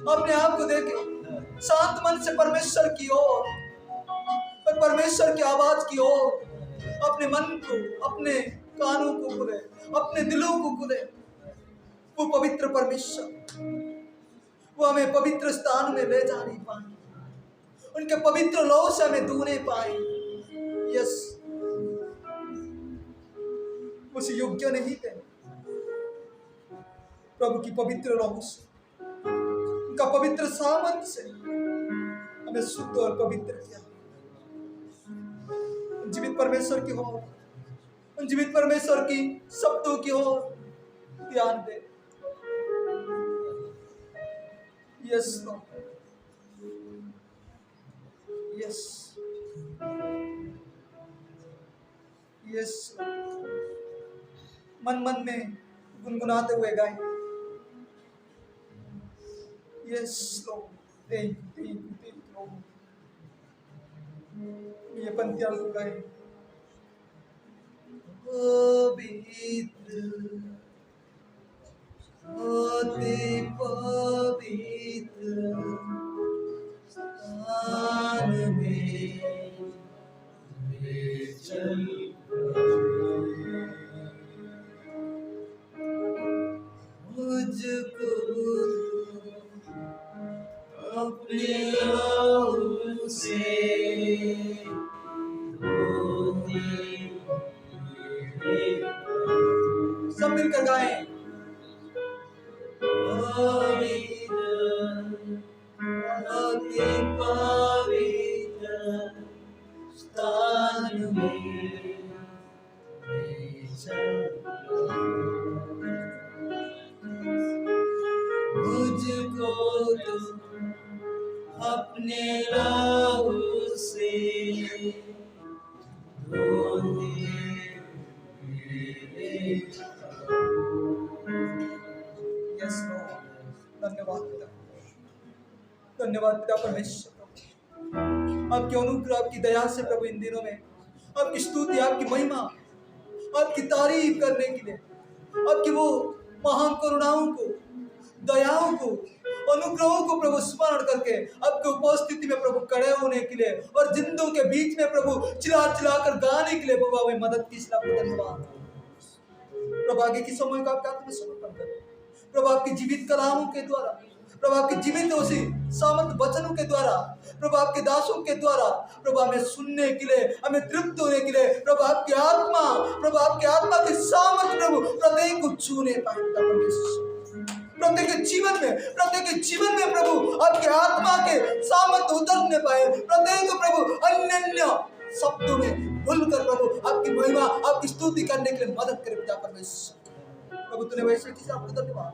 अपने आप को देखे, शांत मन से परमेश्वर की ओर और परमेश्वर की आवाज की ओर अपने मन को, अपने कानों को खुले, अपने दिलों को खुले। वो पवित्र परमेश्वर वो हमें पवित्र स्थान में ले जा नहीं पाए, उनके पवित्र लहू से हमें धो नहीं पाए। यस, उस योग्य नहीं थे प्रभु की पवित्र लहू से, उनका पवित्र सामर्थ से हमें शुद्ध और पवित्र किया। जीवित परमेश्वर की ओर, उन जीवित परमेश्वर की शब्दों की ओर ध्यान दे। यस लॉर्ड, यस यस, मन मन में गुनगुनाते हुए गाएं। Yes Lord, thank you Lord. ये पंक्तियां को गाएं। पवित्र अति पवित्र स्थान में चल मुझको अपने लहू से धोले मेरे सब मिलकर गाएं। पवित्र अति पवित्र स्थान में चल मुझको तो अपने लहू से धोले मेरे यस लॉर्ड, धन्यवाद पिता, धन्यवाद पिता परमेश्वर। आपके अनुग्रह, आपकी दया से प्रभु इन दिनों में आपकी स्तुति, आपकी महिमा, आपकी तारीफ करने के लिए, आपकी वो महान करुणाओं को, दयाओं को अनुग्रहों को प्रभु स्मरण करके आपके उपस्थिति में प्रभु खड़े होने के लिए और जिंदों के बीच में प्रभु चिल्ला चिल्ला कर गाने के लिए प्रभु हमें मदद की, इसलिए आपको धन्यवाद। प्रभु आगे की समय को आपके हाथ में समर्पण करें। प्रभु आपके जीवित कलामों के द्वारा, प्रभु आपके जीवित उसी सामर्थ वचनों के द्वारा, प्रभु आपके दासों के द्वारा प्रभु हमें सुनने के लिए, हमें तृप्त होने के लिए प्रभु आपकी आत्मा, प्रभु आपकी आत्मा के सामर्थ प्रभु प्रत्येक को छूने पाए। प्रत्येक जीवन में प्रभु आपकी आत्मा के सामर्थ उतरने पाए। प्रत्येक प्रभु अन्य शब्दों में भूलकर प्रभु आपकी महिमा, आपकी स्तुति करने के लिए मदद करे पिता परमेश्वर। प्रभु तूने वैसे किसी आपको धन्यवाद।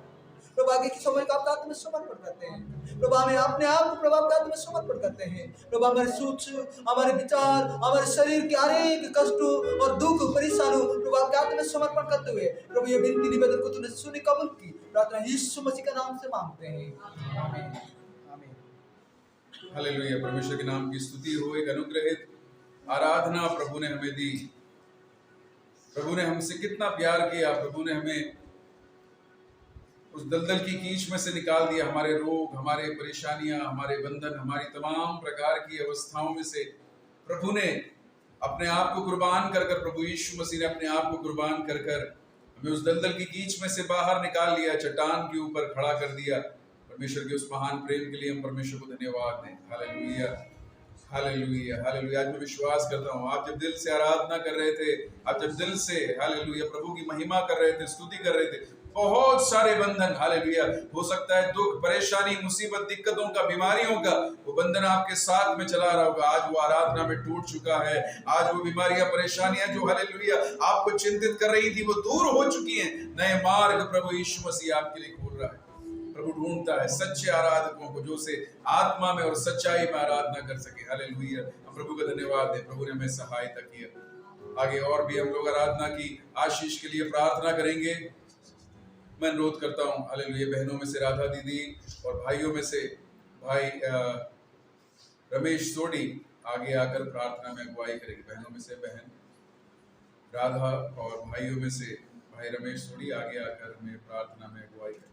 प्रभु आगे की समय का आपके हाथ में समर्पण करते हैं। प्रभु हमें अपने आप को प्रभु आपके हाथ में समर्पण करते हैं। प्रभु हमारे सोच, हमारे विचार, हमारे शरीर के अनेक कष्टों और दुख परेशानियों प्रभु आपके हाथ में समर्पण करते हुए प्रभु ये विनती निवेदन को तूने सुनी कबूल की, प्रार्थना यीशु मसीह का नाम से मांगते हैं, आमीन आमीन। हालेलुया। परमेश्वर के नाम की स्तुति हो। एक अनुग्रहित आराधना प्रभु ने हमें दी। प्रभु ने हमसे कितना प्यार किया। प्रभु ने हमें उस दलदल की कीच में से निकाल दिया। हमारे रोग, हमारे परेशानियां, हमारे बंधन, हमारी तमाम प्रकार की अवस्थाओं में से प्रभु ने अपने आप को कुर्बान कर कर, प्रभु यीशु मसीह ने अपने आप को कुर्बान कर कर हमें उस दलदल की कीच में से बाहर निकाल लिया, चट्टान के ऊपर खड़ा कर दिया। परमेश्वर के उस महान प्रेम के लिए हम परमेश्वर को धन्यवाद दें। हालेलुया हालेलुया हालेलुया। आज मैं विश्वास करता हूँ आप जब दिल से आराधना कर रहे थे, आप जब दिल से हालेलुया प्रभु की महिमा कर रहे थे, स्तुति कर रहे थे, बहुत सारे बंधन हालेलुया, हो सकता है दुख, परेशानी, मुसीबत, दिक्कतों का, बीमारियों का वो बंधन आपके साथ में चला रहा होगा। आज वो आराधना में टूट चुका है। आज वो बीमारियां, परेशानियां जो हालेलुया आपको चिंतित कर रही थी वो दूर हो चुकी हैं। नए मार्ग प्रभु यीशु मसीह आपके लिए खोल रहा है। प्रभु ढूंढता है सच्चे आराधकों को जो से आत्मा में और सच्चाई में आराधना कर सके। हालेलुया। हम प्रभु का धन्यवाद दें। प्रभु ने हमें सहायता किया। आगे और भी हम लोग आराधना की आशीष के लिए प्रार्थना करेंगे। मैं अनुरोध करता हूँ हालेलुया बहनों में से राधा दीदी और भाइयों में से भाई रमेश सोडी आगे आकर प्रार्थना में अगुवाई करेंगे। बहनों में से बहन राधा और भाइयों में से भाई रमेश सोडी आगे आकर हमें प्रार्थना में अगुवाई करेंगे।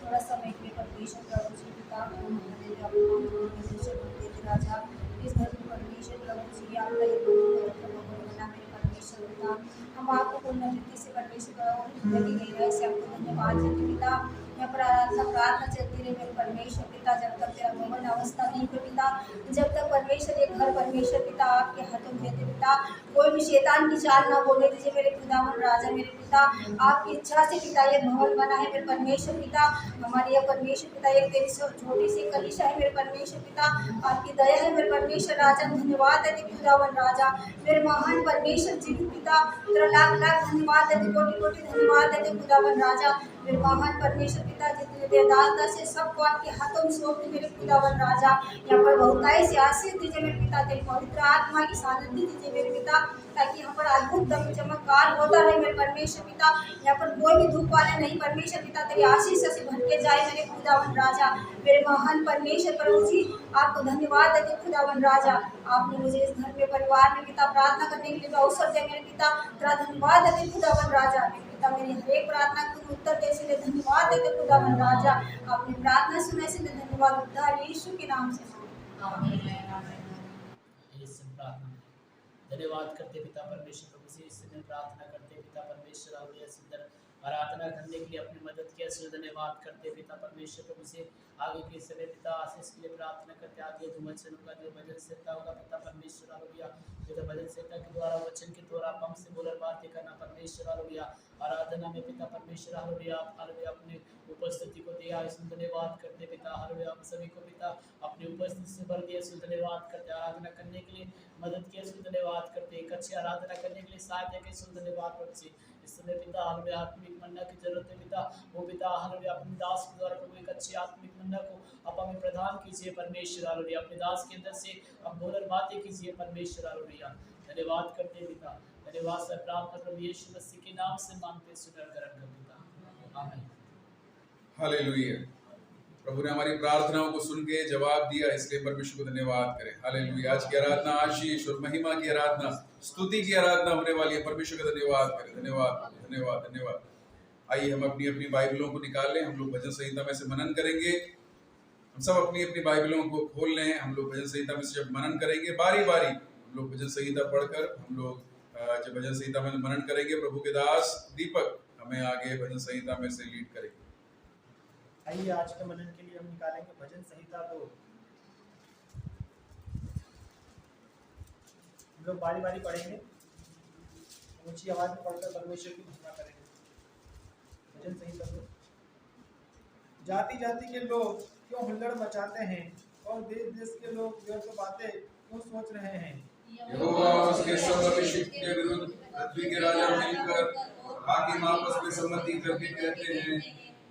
थोड़ा समय के लिए परमेश्वर प्रभु जी पिता राजा इस घर में परमेश्वर प्रभु जी आपका ये बना मेरे परमेश्वर पिता, हम आपको पूर्ण रीति से परमेश्वर जिंदगी दे रहे हैं। आपको धन्यवाद देते पिता। यहाँ पर आराधना प्रार्थना चलती रहे मेरे परमेश्वर पिता, जब तक तेरा भवन अवस्था नहीं हो पिता, जब तक परमेश्वर एक घर परमेश्वर पिता आपके हाथों में देते पिता, कोई भी शैतान की चाल ना बोलने दीजिए मेरे खुदावन राजा मेरे पिता। आपकी इच्छा से पिता ये भवन बना है मेरे परमेश्वर पिता। हमारे यह परमेश्वर पिता एक तेरी छोटी सी कलिशा है मेरे परमेश्वर पिता। आपकी दया है मेरे परमेश्वर राजा। धन्यवाद देते खुदावन राजा मेरे महान परमेश्वर जीवित पिता। तेरा लाख लाख धन्यवाद देते, कोटि कोटि धन्यवाद देते खुदावन राजा मेरे महान परमेश्वर पिता। जितने देदास से सबको आपके हाथों में सौंपते मेरे खुदावन राजा। यहाँ पर बहुताई से आशीष दीजिए मेरे पिता, तेरी पवित्र आत्मा की सानिध्य दीजिए मेरे पिता, ताकि यहाँ पर अद्भुत चमत्कार होता रहे मेरे परमेश्वर पिता। यहाँ पर कोई भी धूप वाले नहीं परमेश्वर पिता, तेरी आशीष से भर के जाए मेरे खुदावन राजा मेरे महान परमेश्वर प्रभु जी। आपको धन्यवाद देते खुदावन राजा। आपने मुझे इस घर में परिवार में पिता प्रार्थना करने के लिए अवसर दिया मेरे पिता, तेरा धन्यवाद देते खुदावन राजा मेरे पिता। मेरी हर एक प्रार्थना को उत्तर दे इसलिए धन्यवाद देते खुदावन राजा। आपने प्रार्थना सुना इसलिए धन्यवाद। उद्धार यीशु के नाम से धन्यवाद करते पिता परमेश्वर प्रभु से इस समय प्रार्थना करते पिता परमेश्वर और सुंदर आराधना करने के लिए अपनी मदद किया इसलिए धन्यवाद करते पिता परमेश्वर प्रभु से। आगे के समय पिता आशीष के लिए प्रार्थना करते आगे जो वचनों का जो भजन सेता होगा पिता परमेश्वर हालेलुया, जो भजन सेता के द्वारा वचन के द्वारा हम से बोलर बातें करना परमेश्वर हालेलुया। आराधना में पिता परमेश्वर हालेलुया हालेलुया अपनी उपस्थिति को दिया इसलिए धन्यवाद करते पिता हालेलुया। हम सभी को पिता अपनी उपस्थिति से भर दिया इसलिए धन्यवाद करते। आराधना करने के लिए मदद किया इसलिए धन्यवाद करते। एक अच्छी आराधना करने के लिए सहायता के इसलिए धन्यवाद करते। इस समय पिता हालेलुया आत्मिक मन्ना की जरूरत है पिता, वो पिता हालेलुया अपने दास के द्वारा प्रभु एक अच्छी आत्मिक मन्ना को आप हमें प्रदान कीजिए परमेश्वर हालेलुया। अपने दास के अंदर से आप बोलर बातें कीजिए परमेश्वर हालेलुया। धन्यवाद करते पिता, धन्यवाद से प्रार्थना प्रभु यीशु मसीह के नाम से मांगते सुनकर कर पिता, आमीन। हालेलुया। प्रभु ने हमारी प्रार्थनाओं को सुन के जवाब दिया, इसलिए परमेश्वर को धन्यवाद करें। हालेलुया। आज की आराधना आशीष और महिमा की आराधना, स्तुति की आराधना होने वाली है। परमेश्वर का धन्यवाद करें। धन्यवाद धन्यवाद धन्यवाद। आइए हम अपनी अपनी बाइबलों को निकाल लें। हम लोग भजन संहिता में से मनन करेंगे। हम सब अपनी अपनी बाइबलों को खोल लें। हम लोग भजन संहिता में से जब मनन करेंगे बारी बारी, हम लोग भजन संहिता पढ़कर हम लोग जब भजन संहिता में मनन करेंगे, प्रभु के दास दीपक हमें आगे भजन संहिता में से लीड करेंगे। आइए आज के मनन के लिए हम निकालेंगे भजन संहिता 2। हम लोग बारी बारी पढ़ेंगे, ऊंची आवाज में पढ़कर परमेश्वर की महिमा करेंगे। भजन संहिता 2। जाति जाति के लोग क्यों हुल्लड़ मचाते हैं और देश देश के लोग व्यर्थ बातें क्यों सोच रहे हैं। यहोवा और उसके सब अभिषिक्त के विरुद्ध पृथ्वी के राजा मिलकर हाकिम आपस में सम्मति करके कहते हैं,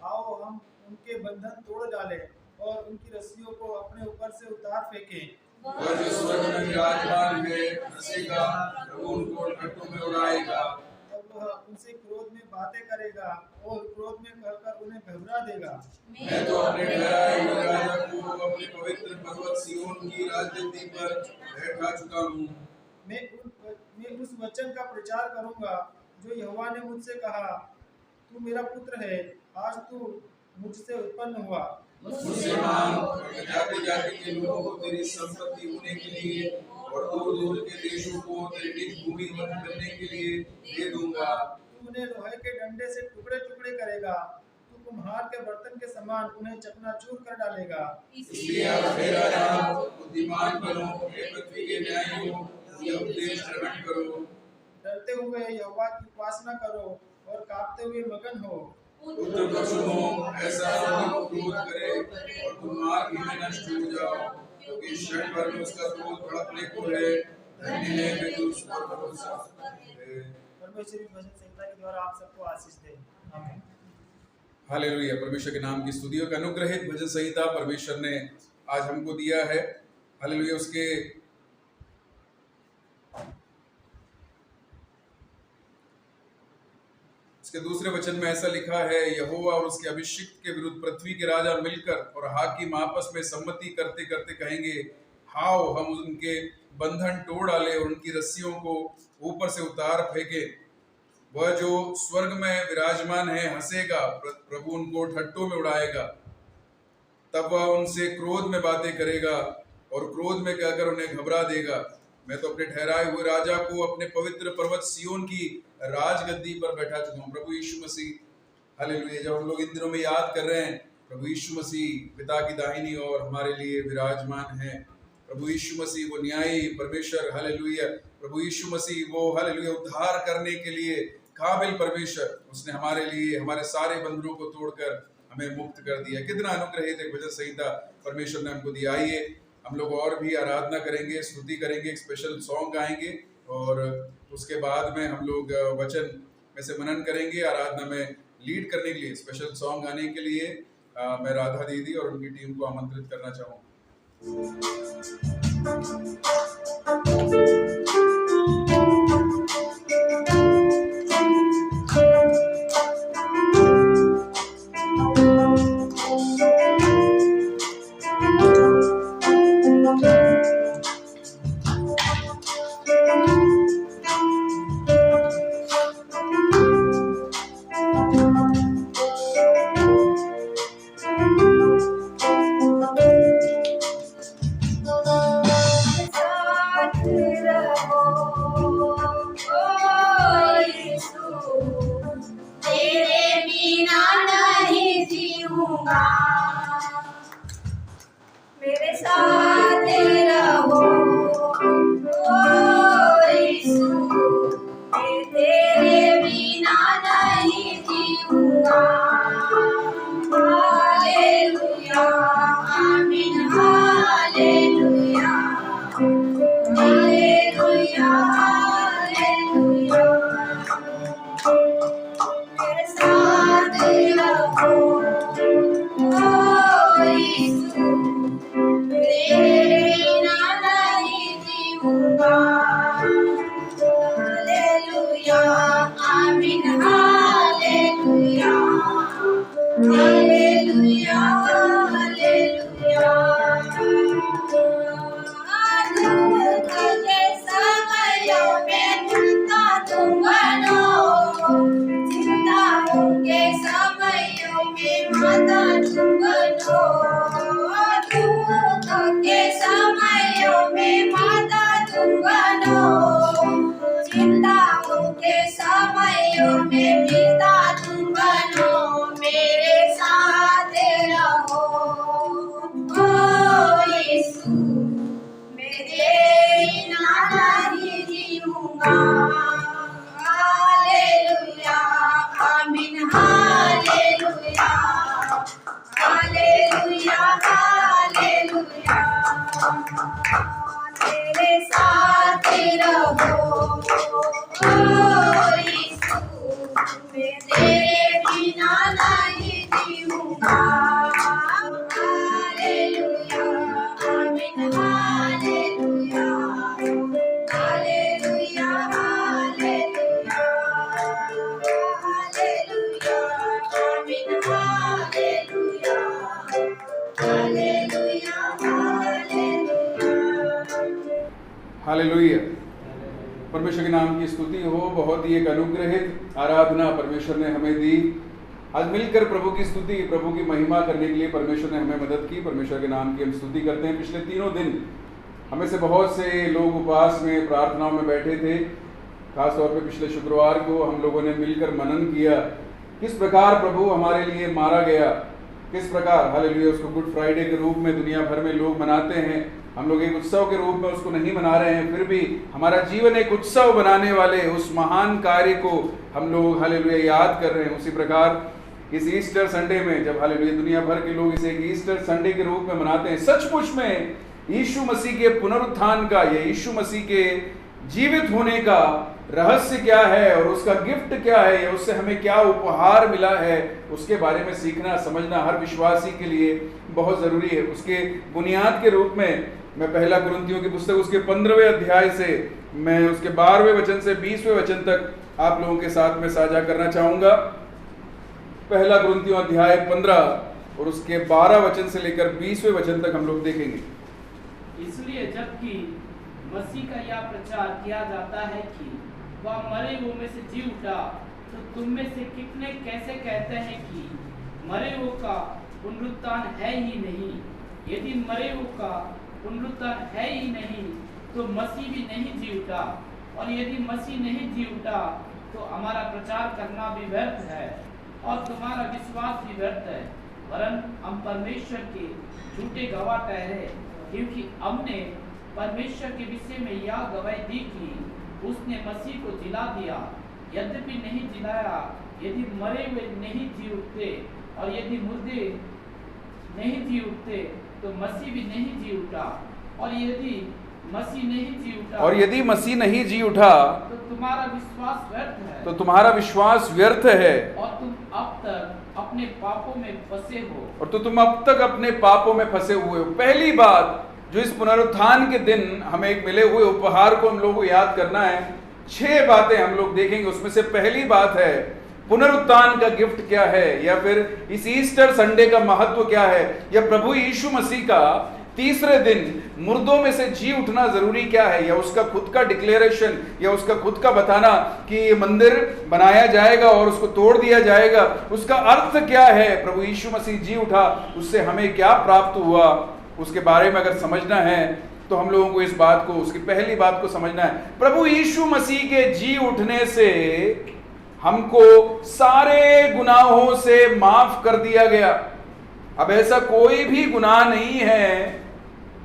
आओ हम उनके बंधन तोड़ डालें और उनकी रस्सियों को अपने ऊपर से उतार फेंकें। वह जो स्वर्ग में विराजमान है हंसेगा, प्रभु उनको ठट्ठों में उड़ाएगा। तब वह उनसे क्रोध में बातें करेगा और क्रोध में कहकर उन्हें घबरा देगा। मैं तो अपने ठहराए हुए राजा को अपने पवित्र पर्वत सिय्योन की राजगद्दी पर बैठा चुका हूँ। मैं उस वचन का प्रचार करूंगा जो यहोवा ने मुझसे कहा, तू मेरा पुत्र है, आज तू मुझसे उत्पन्न हुआ। मुझसे मांग, जाति जाति के लोगों को तेरी संपत्ति होने के लिए और दूर दूर के देशों को तेरी निज भूमि करने के लिए दे दूंगा। तू उन्हें लोहे के डंडे से टुकड़े टुकड़े करेगा, तू कुम्हार के बर्तन के समान उन्हें चकनाचूर कर डालेगा। इसलिए अब हे राजा, बुद्धिमान बनो, हे पृथ्वी के न्यायियों, यह उपदेश श्रवण करो। डरते हुए यहोवा की उपासना करो और कांपते हुए मगन हो। पुत्र को सुनो, ऐसा न क्रोध करे और तुम मार्ग ही में नष्ट हो जाओ, क्योंकि क्षण भर में उसका क्रोध भड़कने को है। धन्य है वे जो उस पर भरोसा करते हैं। परमेश्वर की भजन संहिता के द्वारा आप सबको आशीष दे। आमीन। हालेलुया। परमेश्वर के नाम की स्तुति और अनुग्रहित भजन संहिता परमेश्वर ने आज हमको दिया है। हालेलुया। उसके दूसरे वचन में ऐसा लिखा है, यहोवा और उसके अभिषिक्त के विरुद्ध पृथ्वी के राजा मिलकर और हाकिम आपस में सम्मति करते करते कहेंगे, हाओ हम उनके बंधन तोड़ डाले और उनकी रस्सियों को ऊपर से उतार फेंके। वह जो स्वर्ग में विराजमान है हंसेगा, प्रभु उनको ठट्ठों में उड़ाएगा। तब वह उनसे क्रोध में बातें करेगा और क्रोध में कहकर उन्हें घबरा देगा। मैं तो अपने ठहराए हुए राजा को अपने पवित्र पर्वत सिय्योन की राजगद्दी पर बैठा चुका हूँ। प्रभु यीशु मसीह, हालेलुया। जब हम लोग इन दिनों में याद कर रहे हैं, प्रभु यीशु मसीह पिता की दाहिनी ओर हमारे लिए विराजमान है। प्रभु यीशु मसीह वो न्यायी परमेश्वर, हालेलुया। प्रभु यीशु मसीह वो, हालेलुया, उद्धार करने के लिए काबिल परमेश्वर। उसने हमारे लिए हमारे सारे बंधनों को तोड़कर हमें मुक्त कर दिया। कितना अनुग्रहित एक भजन संहिता परमेश्वर ने हमको दिया। आइए हम लोग और भी आराधना करेंगे, स्तुति करेंगे, एक स्पेशल सॉन्ग गाएंगे और उसके बाद में हम लोग वचन में से मनन करेंगे। आराधना में लीड करने के लिए, स्पेशल सॉन्ग गाने के लिए मैं राधा दीदी और उनकी टीम को आमंत्रित करना चाहूँगा। मेरे साथ रहो ओ यीशु, तेरे बिना नहीं जीऊंगा। हालेलुया, आमीन, हालेलुया, हालेलुया, हालेलुया। मेरे साथ रहो ओ यीशु, तेरे बिना में पिता तुम बनो, मेरे साथ रहो। ओ यीशु मैं तेरे बिना नहीं जीऊंगा। हालेलुया आमीन हालेलुया हालेलुया हालेलुया। तेरे साथ रहो ओ यीशु मैं तेरे बिना नहीं जीऊंगा। हालेलुया आमीन हालेलुया हालेलुया हालेलुया हालेलुया आमीन हालेलुया हालेलुया हालेलुया। हालेलुया। परमेश्वर के नाम की स्तुति हो। बहुत ही एक अनुग्रहित आराधना परमेश्वर ने हमें दी। आज मिलकर प्रभु की स्तुति, प्रभु की महिमा करने के लिए परमेश्वर ने हमें मदद की। परमेश्वर के नाम की हम स्तुति करते हैं। पिछले 3 दिन हमें से बहुत से लोग उपवास में, प्रार्थनाओं में बैठे थे। खासतौर पे पिछले शुक्रवार को हम लोगों ने मिलकर मनन किया किस प्रकार प्रभु हमारे लिए मारा गया, किस प्रकार हालेलुया उसको गुड फ्राइडे के रूप में दुनिया भर में लोग मनाते हैं। हम लोग एक उत्सव के रूप में उसको नहीं मना रहे हैं, फिर भी हमारा जीवन एक उत्सव बनाने वाले उस महान कार्य को हम लोग हालेलुया याद कर रहे हैं। उसी प्रकार इस ईस्टर संडे में जब हालेलुया दुनिया भर के लोग इसे एक ईस्टर संडे के रूप में मनाते हैं, सचमुच में यीशु मसीह के पुनरुत्थान का, या यीशु मसीह के जीवित होने का रहस्य क्या है और उसका गिफ्ट क्या है, या उससे हमें क्या उपहार मिला है, उसके बारे में सीखना समझना हर विश्वासी के लिए बहुत जरूरी है। उसके बुनियाद के रूप में मैं पहला कुरिन्थियों की पुस्तक उसके 15वें अध्याय से मैं उसके 12वें वचन से 20वें वचन तक आप लोगों के साथ में साझा करना चाहूंगा। पहला कुरिन्थियों अध्याय 15 और उसके 12 वचन से लेकर 20वें वचन तक हम लोग देखेंगे। इसलिए जबकि मसीह का यह प्रचार किया जाता है कि वह मरे हुओं में से जी उठा, तो तुम में से कितने कैसे कहते हैं कि मरे हुओं का पुनरुत्थान है ही नहीं। यदि मरे हुओं का पुनरुत्थान है ही नहीं तो मसीह भी नहीं जी उठा, और यदि मसीह नहीं जी उठा तो हमारा प्रचार करना भी व्यर्थ है और तुम्हारा विश्वास भी व्यर्थ है। वरन हम परमेश्वर के झूठे गवाह ठहरे, क्योंकि हमने परमेश्वर के विषय में यह गवाही दी कि उसने मसीह को जिला दिया, यद्यपि नहीं जिलाया। यदि मरे हुए नहीं जी उठते और यदि मुर्दे नहीं जी उठते तो मसीह भी नहीं जी उठा, और यदि मसीह नहीं जी उठा तो तुम्हारा विश्वास व्यर्थ है, तो तुम्हारा विश्वास व्यर्थ है, और तुम अब तक अपने पापों में फंसे हो, और तो तुम अब तक अपने पापों में फंसे हुए हो। पहली बात जो इस पुनरुत्थान के दिन हमें एक मिले हुए उपहार को हम लोगों को याद करना है, 6 बातें हम लोग देखेंगे। उसमें से पहली बात है पुनरुत्थान का गिफ्ट क्या है, या फिर इस ईस्टर संडे का महत्व क्या है, या प्रभु यीशु मसीह का तीसरे दिन मुर्दों में से जी उठना जरूरी क्या है, या उसका खुद का डिक्लेरेशन, या उसका खुद का बताना कि ये मंदिर बनाया जाएगा और उसको तोड़ दिया जाएगा, उसका अर्थ क्या है। प्रभु यीशु मसीह जी उठा, उससे हमें क्या प्राप्त हुआ, उसके बारे में अगर समझना है तो हम लोगों को इस बात को, उसकी पहली बात को समझना है। प्रभु यीशु मसीह के जी उठने से हमको सारे गुनाहों से माफ कर दिया गया। अब ऐसा कोई भी गुनाह नहीं है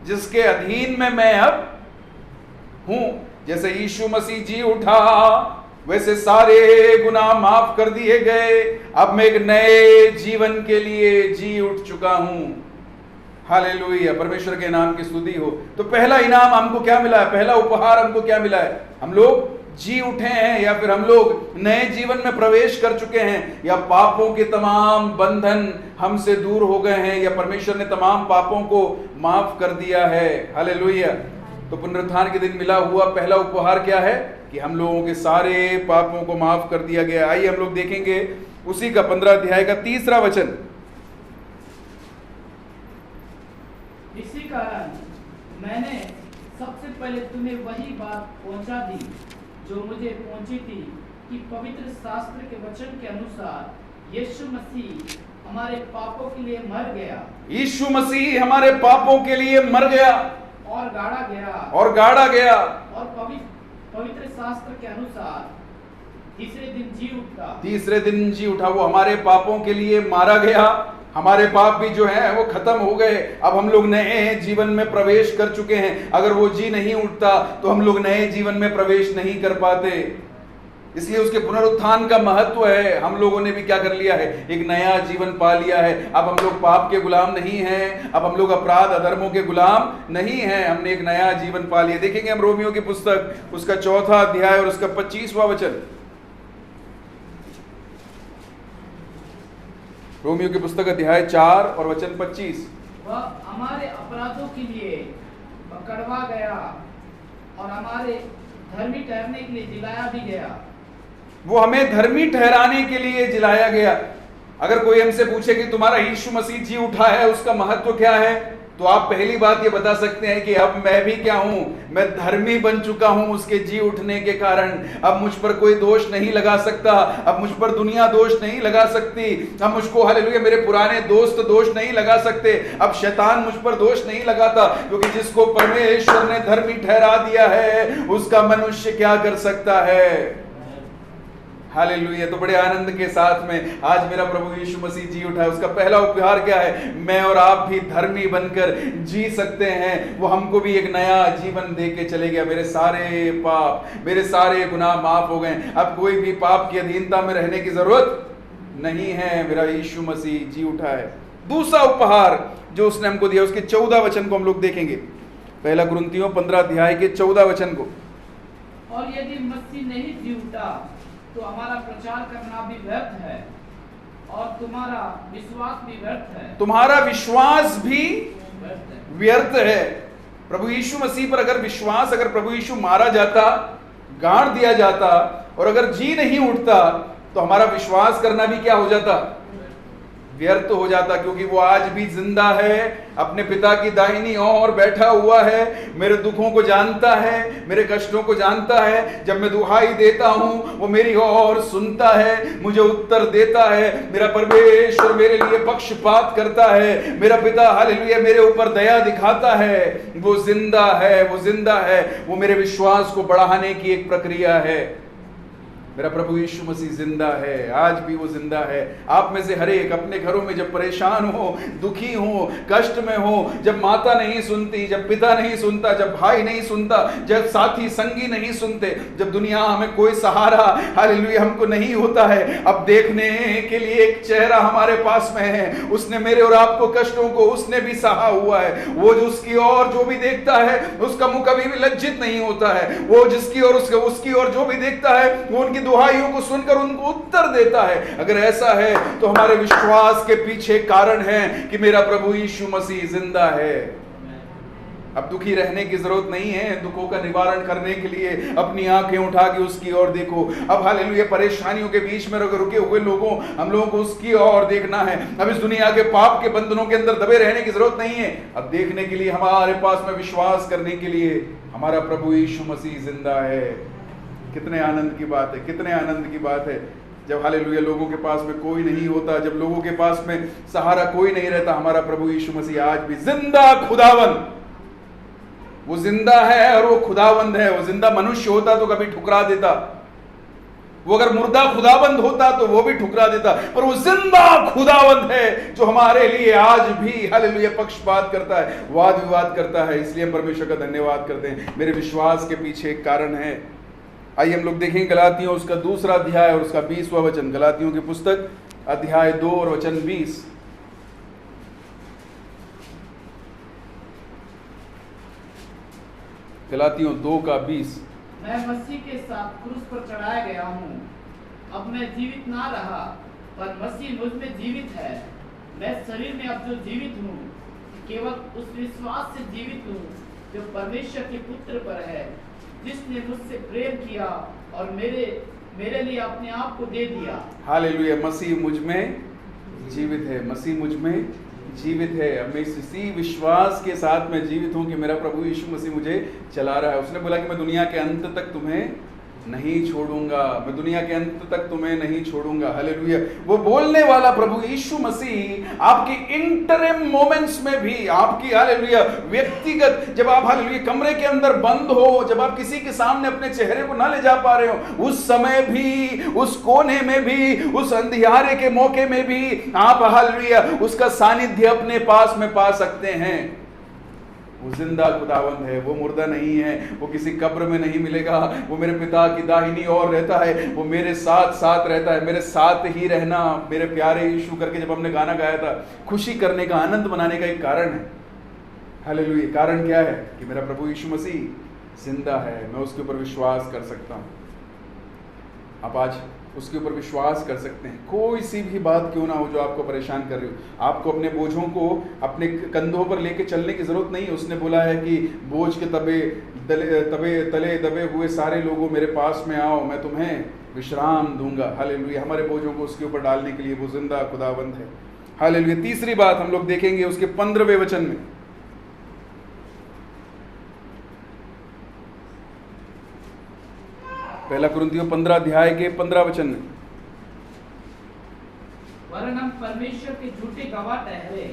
जिसके अधीन में मैं अब हूं। जैसे यीशु मसीह जी उठा वैसे सारे गुनाह माफ कर दिए गए। अब मैं एक नए जीवन के लिए जी उठ चुका हूं। हालेलुया, परमेश्वर के नाम की स्तुति हो। तो पहला इनाम हमको क्या मिला है, पहला उपहार हमको क्या मिला है, हम लोग जी उठे हैं, या फिर हम लोग नए जीवन में प्रवेश कर चुके हैं, या पापों के तमाम बंधन हमसे दूर हो गए हैं, या परमेश्वर ने तमाम पापों को माफ कर दिया है। हालेलुया। तो पुनरुत्थान के दिन मिला हुआ पहला उपहार क्या है कि हम लोगों के सारे पापों को माफ कर दिया गया। आइए हम लोग देखेंगे उसी का 15 अध्याय का 3 वचन। इसी कारण मैंने सबसे पहले तुम्हें वही बात पहुंचा दी जो मुझे पहुंची थी, कि पवित्र शास्त्र के वचन के अनुसार यीशु मसीह हमारे पापों के लिए मर गया। यीशु मसीह हमारे पापों के लिए मर गया और गाड़ा गया, और पवित्र शास्त्र के अनुसार तीसरे दिन जी उठा। तीसरे दिन जी उठा। वो हमारे पापों के लिए मारा गया, हमारे पाप भी जो है वो खत्म हो गए। अब हम लोग नए जीवन में प्रवेश कर चुके हैं। अगर वो जी नहीं उठता तो हम लोग नए जीवन में प्रवेश नहीं कर पाते। इसलिए उसके पुनरुत्थान का महत्व है। हम लोगों ने भी क्या कर लिया है, एक नया जीवन पा लिया है। अब हम लोग पाप के गुलाम नहीं हैं, अब हम लोग अपराध अधर्मों के गुलाम नहीं हैं, हमने एक नया जीवन पा लिया। देखेंगे हम रोमियो की पुस्तक उसका 4वां अध्याय और उसका 25वां वचन। रोमियो की पुस्तक अध्याय 4 और वचन 25। वह हमारे अपराधों के लिए पकड़वा गया और हमारे धर्मी ठहरने के लिए जिलाया भी गया। वो हमें धर्मी ठहराने के लिए जिलाया गया। अगर कोई हमसे पूछे कि तुम्हारा यीशु मसीह जी उठा है, उसका महत्व क्या है, तो आप पहली बात ये बता सकते हैं कि अब मैं भी क्या हूं, मैं धर्मी बन चुका हूं उसके जी उठने के कारण। अब मुझ पर कोई दोष नहीं लगा सकता, अब मुझ पर दुनिया दोष नहीं लगा सकती, अब मुझको हालेलुया मेरे पुराने दोस्त दोष नहीं लगा सकते, अब शैतान मुझ पर दोष नहीं लगाता, क्योंकि जिसको परमेश्वर ने धर्मी ठहरा दिया है उसका मनुष्य क्या कर सकता है। हालेलुया। तो बड़े आनंद के साथ में आज मेरा प्रभु यीशु मसीह जी उठा है। उसका पहला उपहार क्या है, मैं और आप भी धर्मी बनकर जी सकते हैं। वो हमको भी एक नया जीवन दे के चले गया। मेरे सारे पाप, मेरे सारे गुनाह माफ हो गए। अब कोई भी पाप की अधीनता में रहने की जरूरत नहीं है। मेरा यीशु मसीह जी उठा है। दूसरा उपहार जो उसने हमको दिया, उसके 14 वचन को हम लोग देखेंगे। पहला कुरिन्थियों 15 अध्याय के 14 वचन को। और यदि मसीह नहीं जी उठा तो हमारा प्रचार करना भी व्यर्थ है और तुम्हारा विश्वास भी व्यर्थ है। तुम्हारा विश्वास भी व्यर्थ है। व्यर्थ है। प्रभु यीशु मसीह पर अगर विश्वास, अगर प्रभु यीशु मारा जाता, गाड़ दिया जाता और अगर जी नहीं उठता तो हमारा विश्वास करना भी क्या हो जाता, व्यर्थ हो जाता। क्योंकि वो आज भी जिंदा है, अपने पिता की दाहिनी ओर बैठा हुआ है, मेरे दुखों को जानता है, मेरे कष्टों को जानता है। जब मैं दुहाई देता हूं वो मेरी ओर सुनता है, मुझे उत्तर देता है। मेरा परमेश्वर मेरे लिए पक्षपात करता है। मेरा पिता हालेलुया मेरे ऊपर दया दिखाता है। वो जिंदा है, वो जिंदा है। वो मेरे विश्वास को बढ़ाने की एक प्रक्रिया है। मेरा प्रभु यीशु मसीह जिंदा है, आज भी वो जिंदा है। आप में से हर एक अपने घरों में जब परेशान हो, दुखी हो, कष्ट में हो, जब माता नहीं सुनती, जब पिता नहीं सुनता, जब भाई नहीं सुनता, जब साथी संगी नहीं सुनते, जब दुनिया हमें कोई सहारा हालेलुया हमको नहीं होता है, अब देखने के लिए एक चेहरा हमारे पास में है। उसने मेरे और आपको कष्टों को उसने भी सहा हुआ है। वो जो उसकी ओर जो भी देखता है उसका मुंह कभी भी लज्जित नहीं होता है। वो जिसकी ओर उसकी ओर जो भी देखता है वो उनकी दुहाइयों को सुनकर उनको उत्तर देता है। अगर ऐसा है तो हमारे विश्वास के पीछे कारण है कि मेरा प्रभु यीशु मसीह जिंदा है। अब दुखी रहने की जरूरत नहीं है। दुखों का निवारण करने के लिए अपनी आंखें उठा के उसकी ओर देखो। अब हालेलुया परेशानियों के बीच में रुके हुए लोगों, हम लोगों को उसकी ओर देखना है। अब इस दुनिया के पाप के बंधनों के अंदर दबे रहने की जरूरत नहीं है। अब देखने के लिए हमारे पास में विश्वास करने के लिए हमारा प्रभु यीशु मसीह जिंदा है। कितने आनंद की बात है, कितने आनंद की बात है। जब हालेलुया लोगों के पास में कोई नहीं होता, जब लोगों के पास में सहारा कोई नहीं रहता, हमारा प्रभु यीशु मसीह आज भी जिंदा खुदावंद, वो जिंदा है और वो खुदावंद है। वो जिंदा मनुष्य होता तो कभी ठुकरा देता, वो अगर मुर्दा खुदावंद होता तो वो भी ठुकरा देता, पर वो जिंदा खुदावंद है जो हमारे लिए आज भी हालेलुया पक्षपात करता है, वाद विवाद करता है। इसलिए हम परमेश्वर का धन्यवाद करते हैं। मेरे विश्वास के पीछे एक कारण है। आइए हम लोग देखें गलातियों उसका 2 अध्याय और उसका 20वां वचन। गलातियों की पुस्तक अध्याय 2 और वचन 20। गलातियों 2 का 20। मैं मसीह के साथ क्रूस पर चढ़ाया गया हूँ। अब मैं जीवित ना रहा पर मसीह मुझ में जीवित है। मैं शरीर में अब जो जीवित हूँ केवल उस विश्वास से जीवित हूँ जो परमेश्वर के पुत्र पर है, जिसने मुझसे प्रेम किया और मेरे लिए अपने आप को दे दिया। हालेलुया। मसीह मुझ में जीवित है, मसीह मुझ में जीवित है। अब मैं इसी विश्वास के साथ में जीवित हूं कि मेरा प्रभु यीशु मसीह मुझे चला रहा है। उसने बोला कि मैं दुनिया के अंत तक तुम्हें नहीं छोड़ूंगा, मैं दुनिया के अंत तक तुम्हें नहीं छोड़ूंगा। हालेलुया। वो बोलने वाला प्रभु यीशु मसीह आपकी इंटरिम मोमेंट्स में भी, आपकी हालेलुया व्यक्तिगत, जब आप हालेलुया कमरे के अंदर बंद हो, जब आप किसी के सामने अपने चेहरे को ना ले जा पा रहे हो, उस समय भी, उस कोने में भी, उस अंधियारे के मौके में भी आप हालेलुया उसका सानिध्य अपने पास में पा सकते हैं। वो जिंदा खुदावंद है, वो मुर्दा नहीं है, वो किसी कब्र में नहीं मिलेगा, वो मेरे पिता की दाहिनी ओर रहता है, वो मेरे साथ साथ रहता है। मेरे साथ ही रहना मेरे प्यारे यीशु करके जब हमने गाना गाया था, खुशी करने का, आनंद मनाने का एक कारण है। हालेलुया। कारण क्या है? कि मेरा प्रभु यीशु मसीह जिंदा है, मैं उसके ऊपर विश्वास कर सकता हूं। आप आज उसके ऊपर विश्वास कर सकते हैं। कोई सी भी बात क्यों ना हो जो आपको परेशान कर रही हो, आपको अपने बोझों को अपने कंधों पर लेके चलने की जरूरत नहीं है। उसने बोला है कि बोझ के तले दबे हुए सारे लोगों मेरे पास में आओ, मैं तुम्हें विश्राम दूंगा। हालेलुया। हमारे बोझों को उसके ऊपर डालने के लिए वो जिंदा खुदावंद है। हालेलुया। तीसरी बात हम लोग देखेंगे उसके 15वें वचन में। पहला कुरिन्थियों 15 अध्याय के 15 वचन में, वरन हम परमेश्वर के झूठे गवाह ठहरे,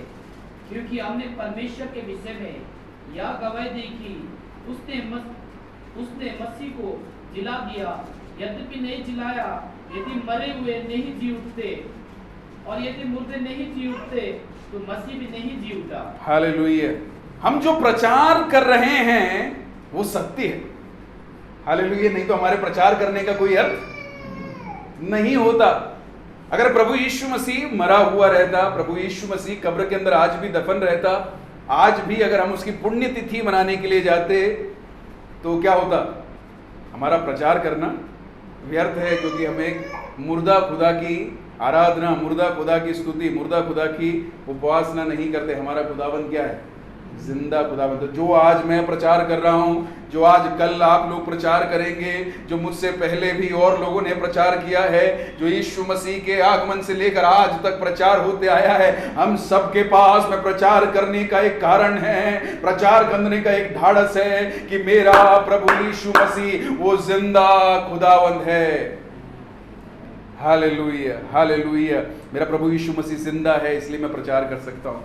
क्योंकि हमने परमेश्वर के विषय में यह गवाही दी कि उसने मसीह को जिला दिया, यद्यपि नहीं जिलाया, यदि मरे हुए नहीं जी उठते और यदि मुर्दे नहीं जी उठते तो मसीह भी नहीं जी उठा। हालेलुया। हम जो प्रचार कर रहे हैं वो सत्य है। हालेलुया। नहीं तो हमारे प्रचार करने का कोई अर्थ नहीं होता। अगर प्रभु यीशु मसीह मरा हुआ रहता, प्रभु यीशु मसीह कब्र के अंदर आज भी दफन रहता, आज भी अगर हम उसकी पुण्य तिथि मनाने के लिए जाते तो क्या होता? हमारा प्रचार करना व्यर्थ है, क्योंकि हम एक मुर्दा खुदा की आराधना, मुर्दा खुदा की स्तुति, मुर्दा खुदा की उपासना नहीं करते। हमारा खुदाबंद क्या है? जिंदा खुदाबंद। जो आज मैं प्रचार कर रहा हूं, जो आज कल आप लोग प्रचार करेंगे, जो मुझसे पहले भी और लोगों ने प्रचार किया है, जो यीशु मसीह के आगमन से लेकर आज तक प्रचार होते आया है, हम सबके पास में प्रचार करने का एक कारण है, प्रचार करने का एक ढाढ़स है कि मेरा प्रभु यीशु मसीह वो जिंदा खुदावंद है। हालेलुया। हालेलुया। मेरा प्रभु यीशु मसीह जिंदा है, इसलिए मैं प्रचार कर सकता हूं।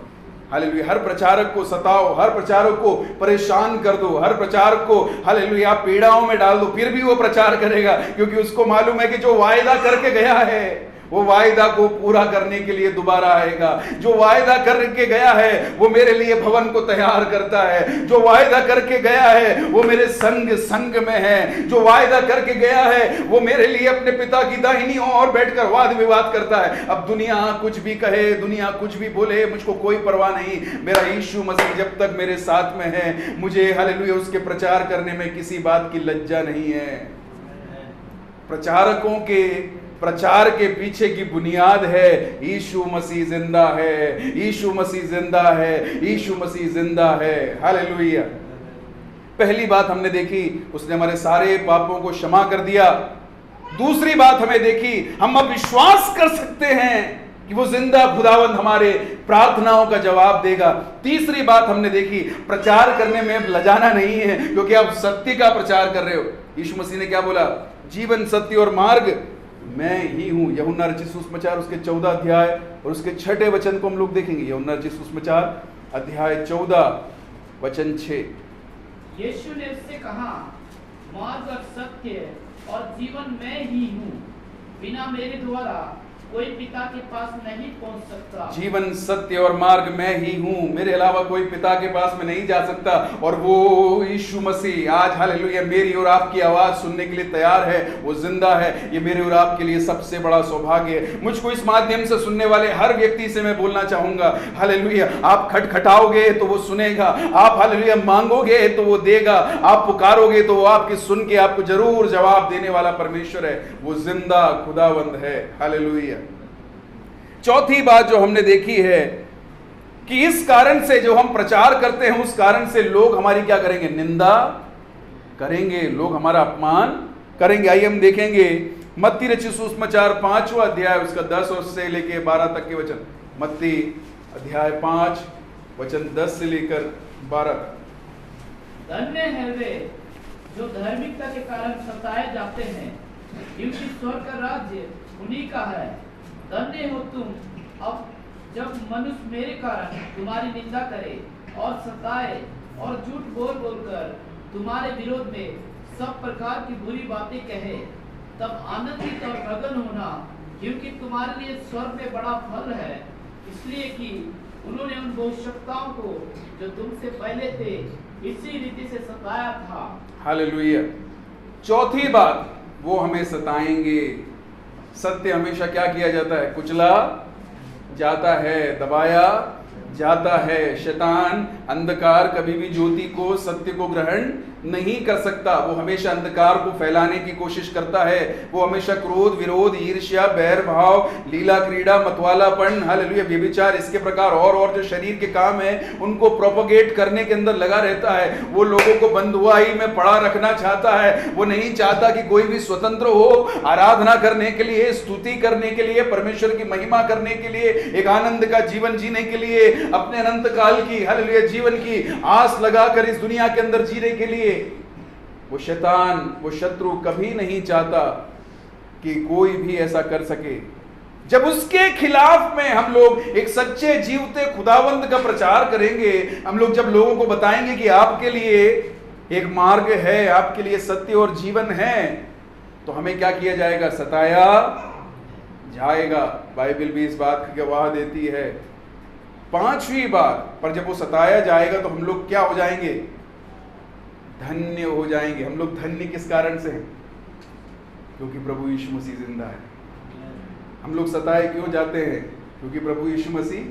हालेलुया। हर प्रचारक को सताओ, हर प्रचारक को परेशान कर दो, हर प्रचारक को हालेलुया पीड़ाओं में डाल दो, फिर भी वो प्रचार करेगा, क्योंकि उसको मालूम है कि जो वायदा करके गया है वो वायदा को पूरा करने के लिए दोबारा आएगा। जो वायदा करके गया है वो मेरे लिए भवन को तैयार करता है। जो वायदा करके गया है वो मेरे संग में है। जो वायदा करके गया है वो मेरे लिए अपने पिता की दाहिनी ओर बैठकर वाद विवाद करता है। अब दुनिया कुछ भी कहे, दुनिया कुछ भी बोले, मुझको कोई परवाह नहीं। मेरा यीशु मसीह जब तक मेरे साथ में है, मुझे हालेलुया उसके प्रचार करने में किसी बात की लज्जा नहीं है। प्रचारकों के प्रचार के पीछे की बुनियाद है यीशु मसीह जिंदा है, यीशु मसीह जिंदा है, यीशु मसीह जिंदा है। हालेलुया। पहली बात हमने देखी, उसने हमारे सारे पापों को क्षमा कर दिया। दूसरी बात हमें देखी, हम अब विश्वास कर सकते हैं कि वो जिंदा खुदावंद हमारे प्रार्थनाओं का जवाब देगा। तीसरी बात हमने देखी, प्रचार करने में लजाना नहीं है, क्योंकि आप सत्य का प्रचार कर रहे हो। यीशु मसीह ने क्या बोला? जीवन, सत्य और मार्ग मैं ही हूं। यूहन्ना रचित सुसमाचार उसके 14 अध्याय और उसके 6 वचन को हम लोग देखेंगे। यूहन्ना रचित सुसमाचार अध्याय 14 वचन 6। यीशु ने उससे कहा, मार्ग और सत्य और जीवन मैं ही हूँ, बिना मेरे द्वारा कोई पिता के पास नहीं पहुंच सकता। जीवन, सत्य और मार्ग मैं ही हूँ, मेरे अलावा कोई पिता के पास में नहीं जा सकता। और वो यीशु मसीह आज हालेलुया मेरी और आपकी आवाज सुनने के लिए तैयार है, वो जिंदा है। ये मेरे और आपके लिए सबसे बड़ा सौभाग्य है। मुझको इस माध्यम से सुनने वाले हर व्यक्ति से मैं बोलना चाहूंगा, हालेलुया आप खटखटाओगे तो वो सुनेगा, आप हालेलुया मांगोगे तो वो देगा, आप पुकारोगे तो वो आपकी सुन के आपको जरूर जवाब देने वाला परमेश्वर है। वो जिंदा खुदावंद है। हालेलुया। चौथी बात जो हमने देखी है कि इस कारण से जो हम प्रचार करते हैं, उस कारण से लोग हमारी क्या करेंगे? निंदा करेंगे, लोग हमारा अपमान करेंगे। आइए हम देखेंगे मत्ती रचित सुसमाचार 5वां अध्याय उसका 10 और से लेकर 12 तक के वचन। मत्ती अध्याय 5 वचन 10 से लेकर 12 तक। धन्य है वे जो धार्मिकता के कारण सताए जाते हैं, क्योंकि स्वर्ग का राज्य उन्हीं का है। धन्य हो तुम अब जब मनुष्य मेरे कारण तुम्हारी निंदा करे और सताए और झूठ बोल बोलकर तुम्हारे विरोध में सब प्रकार की बुरी बातें कहे, तब आनंदित और प्रसन्न होना, क्योंकि तुम्हारे लिए स्वर्ग में बड़ा फल है, इसलिए कि उन्होंने उन भविष्यवक्ताओं को जो तुमसे पहले थे इसी रीति से सताया था। हालेलुया। चौथी बात, वो हमें सताएंगे। सत्य हमेशा क्या किया जाता है? कुचला जाता है, दबाया जाता है। शैतान, अंधकार कभी भी ज्योति को, सत्य को ग्रहण नहीं कर सकता। वो हमेशा अंधकार को फैलाने की कोशिश करता है। वो हमेशा क्रोध, विरोध, ईर्ष्या, बैर भाव, लीला क्रीड़ा, मतवालापन, हालेलुया, व्यभिचार, इसके प्रकार और जो शरीर के काम है उनको प्रोपोगेट करने के अंदर लगा रहता है। वो लोगों को बंधुआई में पड़ा रखना चाहता है। वो नहीं चाहता कि कोई भी स्वतंत्र हो, आराधना करने के लिए, स्तुति करने के लिए, परमेश्वर की महिमा करने के लिए, एक आनंद का जीवन जीने के लिए, अपने अनंत काल की, हालेलुया, जीवन की आस लगाकर इस दुनिया के अंदर जीने के लिए वो शैतान, वो शत्रु कभी नहीं चाहता कि कोई भी ऐसा कर सके। जब उसके खिलाफ में हम लोग एक सच्चे जीवते खुदावंद का प्रचार करेंगे, हम लोग जब लोगों को बताएंगे कि आपके लिए एक मार्ग है, आपके लिए सत्य और जीवन है, तो हमें क्या किया जाएगा? सताया जाएगा। बाइबल भी इस बात की गवाह देती है। पांचवी बात, पर जब वो सताया जाएगा तो हम लोग क्या हो जाएंगे? धन्य हो जाएंगे। हम लोग धन्य किस कारण से हैं? क्योंकि प्रभु यीशु मसीह जिंदा है। हम लोग सताए क्यों जाते हैं? क्योंकि प्रभु यीशु मसीह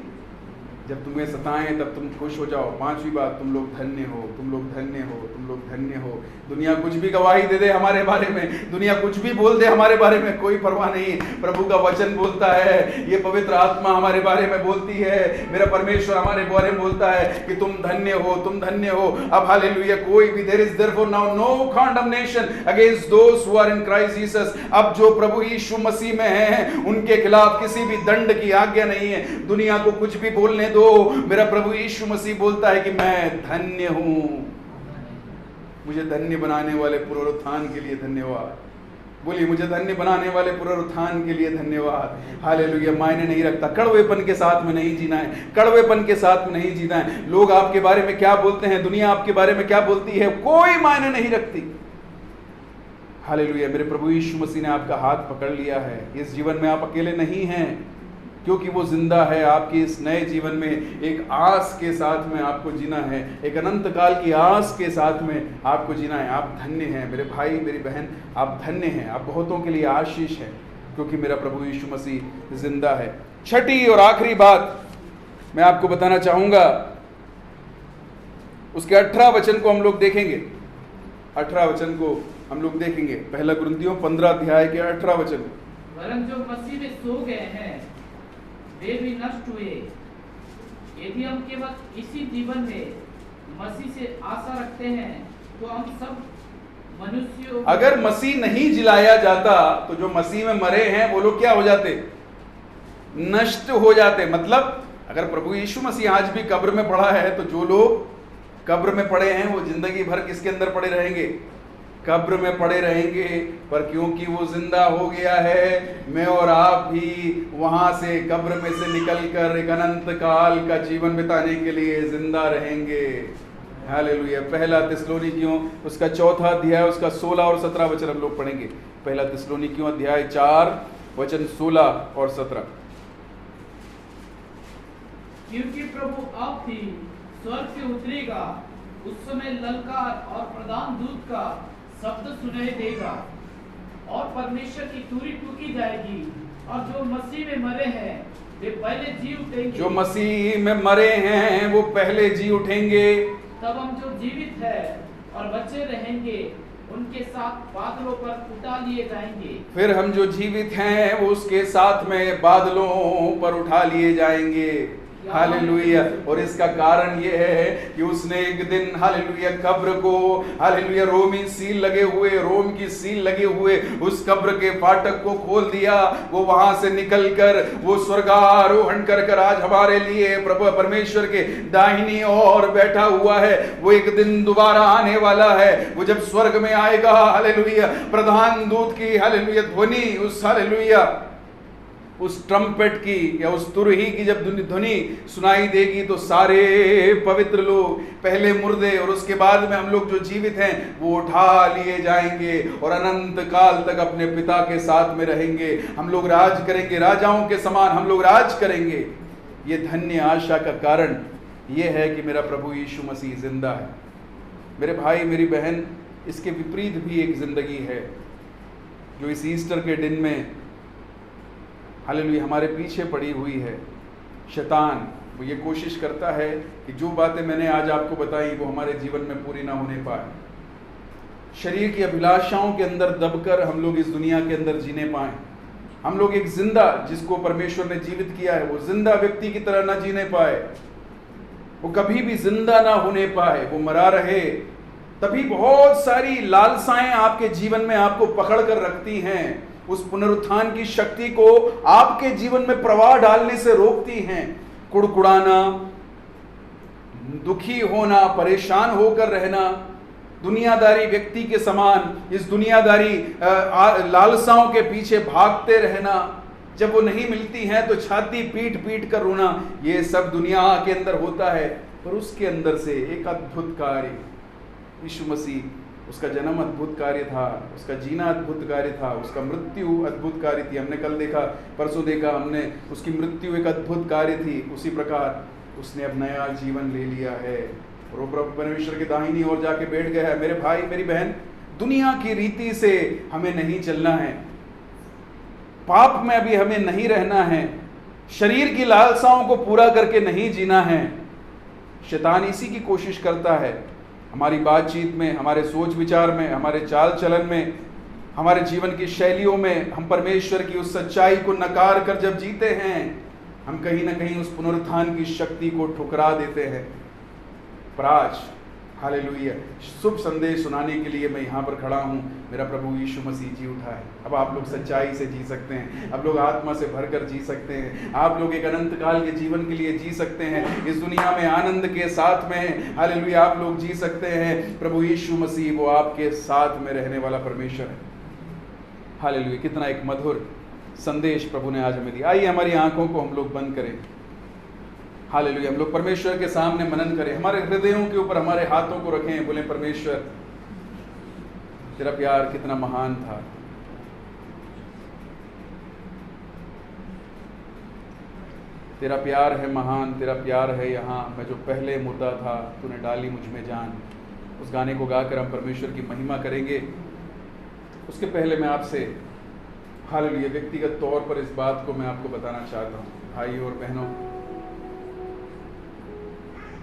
जब तुम्हें सताएं तब तुम खुश हो जाओ। पांचवी बात, तुम लोग धन्य हो, तुम लोग धन्य हो, तुम लोग धन्य हो। दुनिया कुछ भी गवाही दे दे हमारे बारे में, दुनिया कुछ भी बोल दे हमारे बारे में, कोई परवाह नहीं। प्रभु का वचन बोलता है, ये पवित्र आत्मा हमारे बारे में बोलती है, मेरा परमेश्वर हमारे बारे में बोलता है कि तुम धन्य हो, तुम धन्य हो। अब हालेलुया, कोई भी, there is therefore now no condemnation against those who are in Christ Jesus. अब जो प्रभु यीशु मसीह में हैं, उनके खिलाफ किसी भी दंड की आज्ञा नहीं है। दुनिया को कुछ भी बोलने दो, मेरा प्रभु यीशु मसीह बोलता है कि मैं धन्य हूं। मुझे धन्य बनाने वाले पुनरुत्थान के लिए धन्यवाद। बोलिए, मुझे धन्य बनाने वाले पुनरुत्थान के लिए धन्यवाद। हालेलुया। मायने नहीं रखता, कड़वेपन के साथ में नहीं जीना है, कड़वेपन के साथ में नहीं जीना है। लोग आपके बारे में क्या बोलते हैं, दुनिया आपके बारे में क्या बोलती है, कोई मायने नहीं रखती। हालेलुया। मेरे प्रभु यीशु मसीह ने आपका हाथ पकड़ लिया है। इस जीवन में आप अकेले नहीं हैं, क्योंकि वो जिंदा है। आपके इस नए जीवन में एक आस के साथ में आपको जीना है, एक अनंत काल की आस के साथ में आपको जीना है। आप धन्य हैं मेरे भाई, मेरी बहन, आप धन्य हैं। आप बहुतों के लिए आशीष है, क्योंकि मेरा प्रभु यीशु मसीह जिंदा है। छठी और आखिरी बात मैं आपको बताना चाहूंगा, उसके 18 वचन को हम लोग देखेंगे। 18 वचन को हम लोग देखेंगे। पहला कुरिन्थियों 15 अध्याय के 18 वचन। वरन जो मसीह में सो गए हैं वे भी नष्ट हुए। यदि हम केवल इसी जीवन में मसीह से आशा रखते हैं तो हम सब मनुष्यों, अगर मसीह नहीं जिलाया जाता तो जो मसीह में मरे हैं वो लोग क्या हो जाते? नष्ट हो जाते। मतलब अगर प्रभु यीशु मसीह आज भी कब्र में पड़ा है तो जो लोग कब्र में पड़े हैं वो जिंदगी भर किसके अंदर पड़े रहेंगे? कब्र में पड़े रहेंगे। पर क्योंकि वो जिंदा हो गया है, मैं और आप भी वहां से, कब्र में से निकलकर एक अनंत काल का जीवन बिताने के लिए जिंदा रहेंगे। हालेलुया। पहला थिस्सलुनीकियों उसका 4 अध्याय उसका 16 और 17 वचन हम लोग पढ़ेंगे। पहला थिस्सलुनीकियों अध्याय 4 वचन 16 और 17। क्योंकि प्रभु अब भी स्वर्ग से उतरेगा, उस समय ललकार और प्रधान दूत का शब्द सुनाई देगा और परमेश्वर की तुरी फूंकी जाएगी, और जो मसीह में मरे हैं वे पहले जी उठेंगे। जो मसीह में मरे हैं वो पहले जी उठेंगे। तब हम जो जीवित है और बचे रहेंगे उनके साथ बादलों पर उठा लिए जाएंगे। फिर हम जो जीवित हैं वो उसके साथ में बादलों पर उठा लिए जाएंगे। हालेलुया। और इसका कारण ये है कि उसने एक दिन हालेलुया कब्र को हालेलुया रोमी सील लगे हुए, रोम की सील लगे हुए उस कब्र के फाटक को खोल दिया। वो वहां से निकलकर वो स्वर्गारोहण कर आज हमारे लिए प्रभु परमेश्वर के दाहिनी ओर बैठा हुआ है। वो एक दिन दोबारा आने वाला है। वो जब स्वर्ग में आएगा हालेलुया, प्रधान दूत की हालेलुया ध्वनि, उस हालेलुया उस ट्रम्पेट की या उस तुरही की जब ध्वनि सुनाई देगी तो सारे पवित्र लोग, पहले मुर्दे और उसके बाद में हम लोग जो जीवित हैं, वो उठा लिए जाएंगे और अनंत काल तक अपने पिता के साथ में रहेंगे। हम लोग राज करेंगे, राजाओं के समान हम लोग राज करेंगे। ये धन्य आशा का कारण ये है कि मेरा प्रभु यीशु मसीह जिंदा है। मेरे भाई मेरी बहन, इसके विपरीत भी एक जिंदगी है जो इस ईस्टर के दिन में हालेलुया हमारे पीछे पड़ी हुई है। शैतान वो ये कोशिश करता है कि जो बातें मैंने आज आपको बताई वो हमारे जीवन में पूरी ना होने पाए। शरीर की अभिलाषाओं के अंदर दबकर हम लोग इस दुनिया के अंदर जीने पाए। हम लोग एक जिंदा, जिसको परमेश्वर ने जीवित किया है, वो जिंदा व्यक्ति की तरह ना जीने पाए, वो कभी भी जिंदा ना होने पाए, वो मरा रहे। तभी बहुत सारी लालसाएं आपके जीवन में आपको पकड़ कर रखती हैं, उस पुनरुत्थान की शक्ति को आपके जीवन में प्रवाह डालने से रोकती हैं। कुड़कुड़ाना, दुखी होना, परेशान होकर रहना, दुनियादारी व्यक्ति के समान इस दुनियादारी लालसाओं के पीछे भागते रहना, जब वो नहीं मिलती हैं तो छाती पीट पीट कर रोना, ये सब दुनिया के अंदर होता है। पर उसके अंदर से एक अद्भुत कार्य, यीशु मसीह, उसका जन्म अद्भुत कार्य था, उसका जीना अद्भुत कार्य था, उसका मृत्यु अद्भुत कार्य थी। हमने कल देखा, परसों देखा हमने, उसकी मृत्यु एक अद्भुत कार्य थी। उसी प्रकार उसने अब नया जीवन ले लिया है और वो प्रभु परमेश्वर के दाहिनी ओर जाके बैठ गया है। मेरे भाई मेरी बहन, दुनिया की रीति से हमें नहीं चलना है, पाप में अभी हमें नहीं रहना है, शरीर की लालसाओं को पूरा करके नहीं जीना है। शैतान इसी की कोशिश करता है। हमारी बातचीत में, हमारे सोच विचार में, हमारे चाल चलन में, हमारे जीवन की शैलियों में हम परमेश्वर की उस सच्चाई को नकार कर जब जीते हैं, हम कहीं ना कहीं उस पुनरुत्थान की शक्ति को ठुकरा देते हैं। पर आज हालेलुया शुभ संदेश सुनाने के लिए मैं यहाँ पर खड़ा हूँ। मेरा प्रभु यीशु मसीह जी उठा है। अब आप लोग सच्चाई से जी सकते हैं, अब लोग आत्मा से भरकर जी सकते हैं, आप लोग एक अनंत काल के जीवन के लिए जी सकते हैं। इस दुनिया में आनंद के साथ में हालेलुया आप लोग जी सकते हैं। प्रभु यीशु मसीह वो आपके साथ में रहने वाला परमेश्वर है। हालेलुया, कितना एक मधुर संदेश प्रभु ने आज हमें दिया। आइए हमारी आंखों को हम लोग बंद करें। हालेलुया, हम लोग परमेश्वर के सामने मनन करें, हमारे हृदयों के ऊपर हमारे हाथों को रखें, बोले परमेश्वर तेरा प्यार कितना महान था। तेरा प्यार है महान, तेरा प्यार है यहाँ, मैं जो पहले मुर्दा था तूने डाली मुझ में जान। उस गाने को गाकर हम परमेश्वर की महिमा करेंगे। उसके पहले मैं आपसे हालेलुया व्यक्तिगत तौर पर इस बात को मैं आपको बताना चाहता हूँ। भाइयों और बहनों,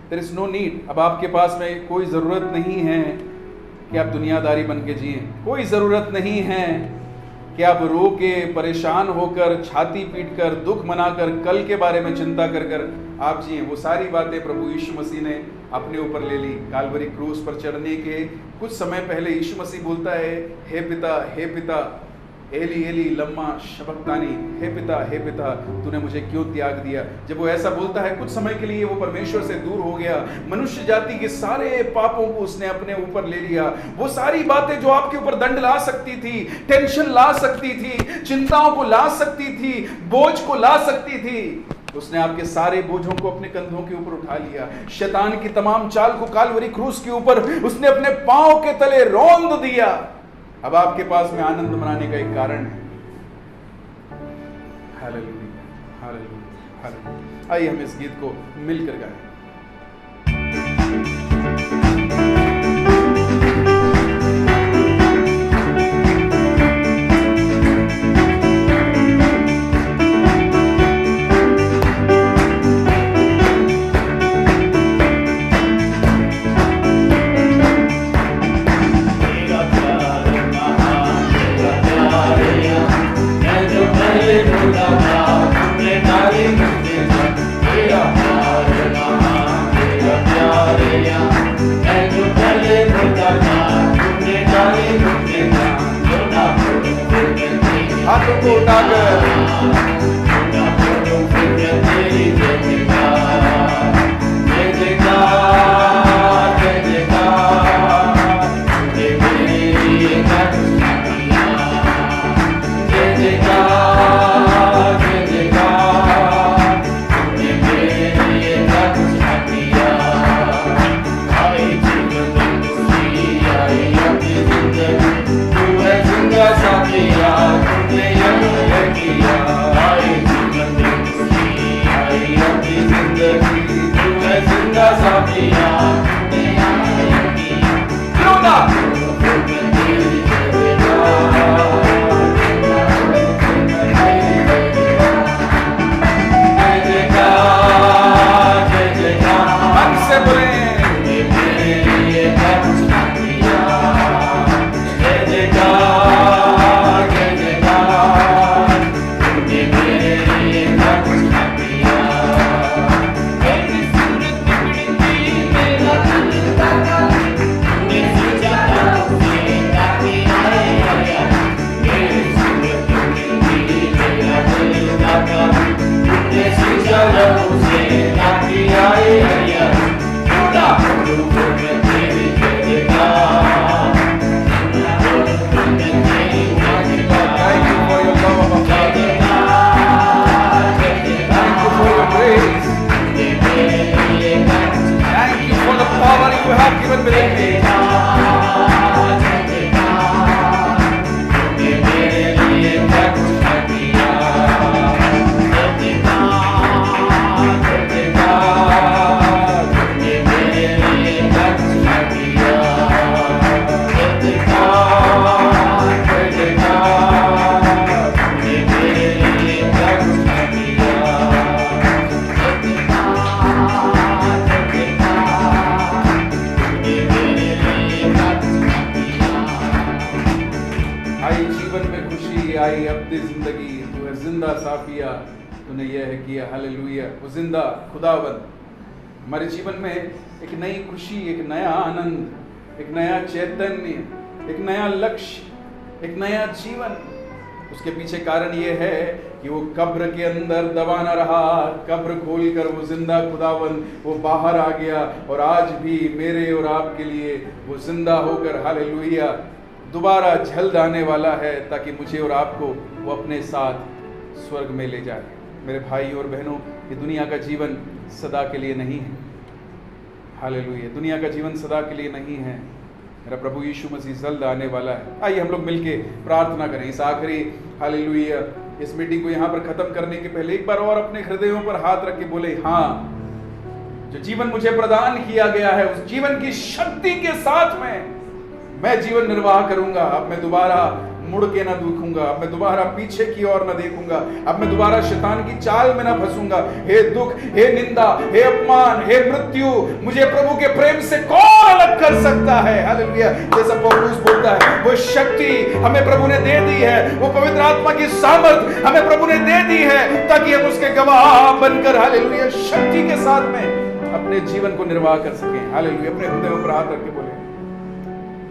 देयर इज नो नीड, अब आपके पास में कोई ज़रूरत नहीं है कि आप दुनियादारी बन के जिए। कोई ज़रूरत नहीं है कि आप रो के, परेशान होकर, छाती पीट कर, दुख मनाकर, कल के बारे में चिंता कर कर आप जिए। वो सारी बातें प्रभु यीशु मसीह ने अपने ऊपर ले ली। काल्वरी क्रूस पर चढ़ने के कुछ समय पहले यीशु मसीह बोलता है, हे पिता एली एली लम्मा शबक्तानी, हे पिता तूने मुझे क्यों त्याग दिया। जब वो ऐसा बोलता है, कुछ समय के लिए वो परमेश्वर से दूर हो गया। मनुष्य जाति के सारे पापों को उसने अपने ऊपर ले लिया। वो सारी बातें जो आपके ऊपर दंड ला सकती थी, टेंशन ला सकती थी, चिंताओं को ला सकती थी, बोझ को ला सकती थी, उसने आपके सारे बोझों को अपने कंधों के ऊपर उठा लिया। शैतान की तमाम चाल को काल्वरी क्रूस के ऊपर उसने अपने पांव के तले रौंद दिया। अब आपके पास में आनंद मनाने का एक कारण है। हालेलुया, हालेलुया, हालेलुया। आइए हम इस गीत को मिलकर गाएं। तेरा को उठाकर आई अपनी जिंदगी, तू है जिंदा साफिया, तूने यह है किया, हालेलुया। वो जिंदा खुदावंद हमारे जीवन में एक नई खुशी, एक नया आनंद, एक नया चैतन्य, एक नया लक्ष्य, एक नया जीवन। उसके पीछे कारण ये है कि वो कब्र के अंदर दबा न रहा, कब्र खोलकर वो जिंदा खुदावंद वो बाहर आ गया और आज भी मेरे और आपके लिए वो जिंदा होकर हालेलुया दोबारा झल्द आने वाला है, ताकि मुझे और आपको वो अपने साथ स्वर्ग में ले जाए। मेरे भाई और बहनों, ये दुनिया का जीवन सदा के लिए नहीं है, हालेलुया। दुनिया का जीवन सदा के लिए नहीं है। मेरा प्रभु यीशु मसीह जल्द आने वाला है। आइए हम लोग मिलके प्रार्थना करें इस आखिरी हालेलुया इस मीटिंग को यहाँ पर खत्म करने के पहले एक बार और अपने हृदयों पर हाथ रख के बोले, हाँ, जो जीवन मुझे प्रदान किया गया है उस जीवन की शक्ति के साथ में मैं जीवन निर्वाह करूंगा। अब मैं दोबारा मुड़ के ना देखूंगा, अब मैं दोबारा पीछे की ओर ना देखूंगा, अब मैं दोबारा शैतान की चाल में ना फंसूंगा। हे दुख, हे निंदा, हे अपमान, हे मृत्यु, मुझे प्रभु के प्रेम से कौन अलग कर सकता है? हालेलुया। जैसा पौलुस बोलता है, वो शक्ति हमें प्रभु ने दे दी है, वो पवित्र आत्मा की सामर्थ हमें प्रभु ने दे दी है, ताकि हम उसके गवाह बनकर हालेलुया शक्ति के साथ में अपने जीवन को निर्वाह कर सकें। हालेलुया। अपने हृदय पर हाथ रख के बोले,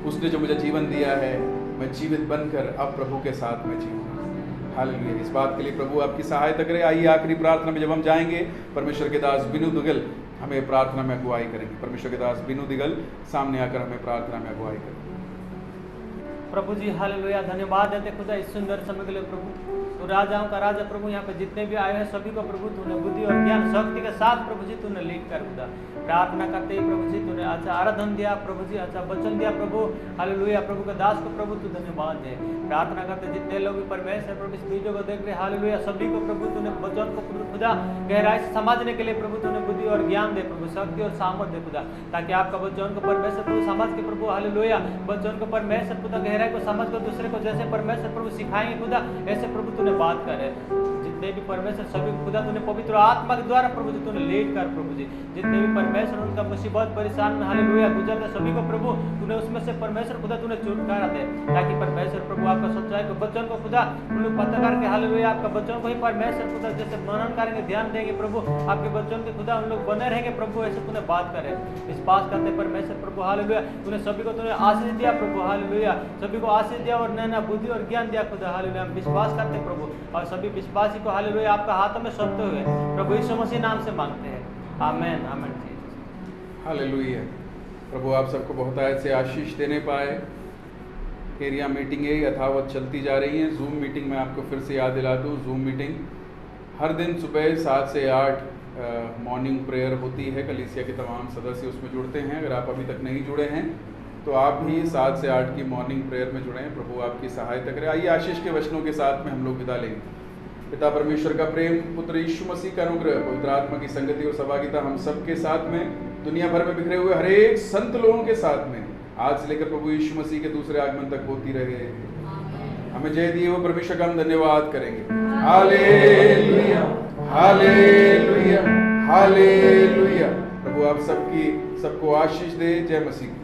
उसने जो मुझे जीवन दिया है मैं जीवित बनकर अब प्रभु के साथ में जीऊंगा। हालेलुया। इस बात के लिए प्रभु आपकी सहायता करे। आइए आखिरी प्रार्थना में जब हम जाएंगे, परमेश्वर के दास बिनु दुगल हमें प्रार्थना में अगुवाई करेंगे। परमेश्वर के दास बिनु दुगल सामने आकर हमें प्रार्थना में अगुवाई करेंगे। प्रभु जी हालेलुया, धन्यवाद देते खुदा इस सुंदर समय के लिए प्रभु। तो राजाओं का राजा प्रभु, यहाँ पे जितने भी आए हैं सभी को प्रभु तूने बुद्धि और ज्ञान शक्ति के साथ प्रभु जी तूने लीड कर खुदा। प्रार्थना करते ही प्रभु जी तूने अच्छा आराधन दिया प्रभु जी, अच्छा वचन दिया प्रभु। हालेलुया। प्रभु के दास को प्रभु तू धन्यवाद दे। प्रार्थना करते जितने लोग भी परमेश्वर प्रभु इस वीडियो को देख रहे, हालेलुया, सभी को प्रभु तूने वचन को खुदा गहराई से समझने के लिए प्रभु तूने बुद्धि और ज्ञान दे प्रभु, शक्ति और सामर्थ दे खुदा, ताकि आपका वचन को परमेश्वर प्रभु समझ के प्रभु हालेलुया वचन को परमेश्वर खुदा गहराई को समझ कर दूसरे को जैसे परमेश्वर प्रभु सिखाएंगे खुदा, ऐसे प्रभु तूने बात करे। जितने भी परमेश्वर सभी को खुदा तूने पवित्र आत्मा के द्वारा प्रभु जी तूने लीड कर प्रभु जी, जितने भी परमेश्वर उनका मुसीबत परेशान में हालेलुया गुजरते सभी को प्रभु तूने उसमें से परमेश्वर खुदा तूने छुटकारा दे, ताकि परमेश्वर प्रभु आपका सच्चाई को वचन को खुदा उन लोग पता करके हालेलुया आपका वचन को ही परमेश्वर खुदा जैसे मनन करेंगे, ध्यान देंगे प्रभु आपके वचन के खुदा उन लोग बने रहेंगे प्रभु, ऐसे तूने बात करे इस बात करते परमेश्वर प्रभु हालेलुया तूने सभी को तूने आशीष दिया प्रभु हालेलुया, सभी को आशीष दिया और नया बुद्धि और ज्ञान दिया खुदा हालेलुया। हम विश्वास करते प्रभु और सभी विश्वासी को हालेलुया आपका हाथों में सौंपते हुए प्रभु यीशु मसीह नाम से मांगते हैं, आमेन आमेन। हालेलुया। प्रभु आप सबको बहुत ऐसे आशीष देने पाए। एरिया मीटिंगें यथावत चलती जा रही हैं। जूम मीटिंग में आपको फिर से याद दिला दूँ, जूम मीटिंग हर दिन सुबह 7 से 8 मॉर्निंग प्रेयर होती है। कलीसिया के तमाम सदस्य उसमें जुड़ते हैं। अगर आप अभी तक नहीं जुड़े हैं तो आप भी 7 से 8 की मॉर्निंग प्रेयर में जुड़ें। प्रभु आपकी सहायता करे। आइए आशीष के वचनों के साथ में हम लोग विदा लेंगे। पिता परमेश्वर का प्रेम, पुत्र यीशु मसीह का अनुग्रह, पवित्र आत्मा की संगति और सहभागिता हम सबके साथ में, दुनिया भर में बिखरे हुए हर एक संत लोगों के साथ में आज से लेकर प्रभु यीशु मसीह के दूसरे आगमन तक होती रहे। हमें जय दिए हुए परमेश्वर का हम धन्यवाद करेंगे। हालेलुया हालेलुया हालेलुया। प्रभु आप सबको आशीष दे। जय मसीह।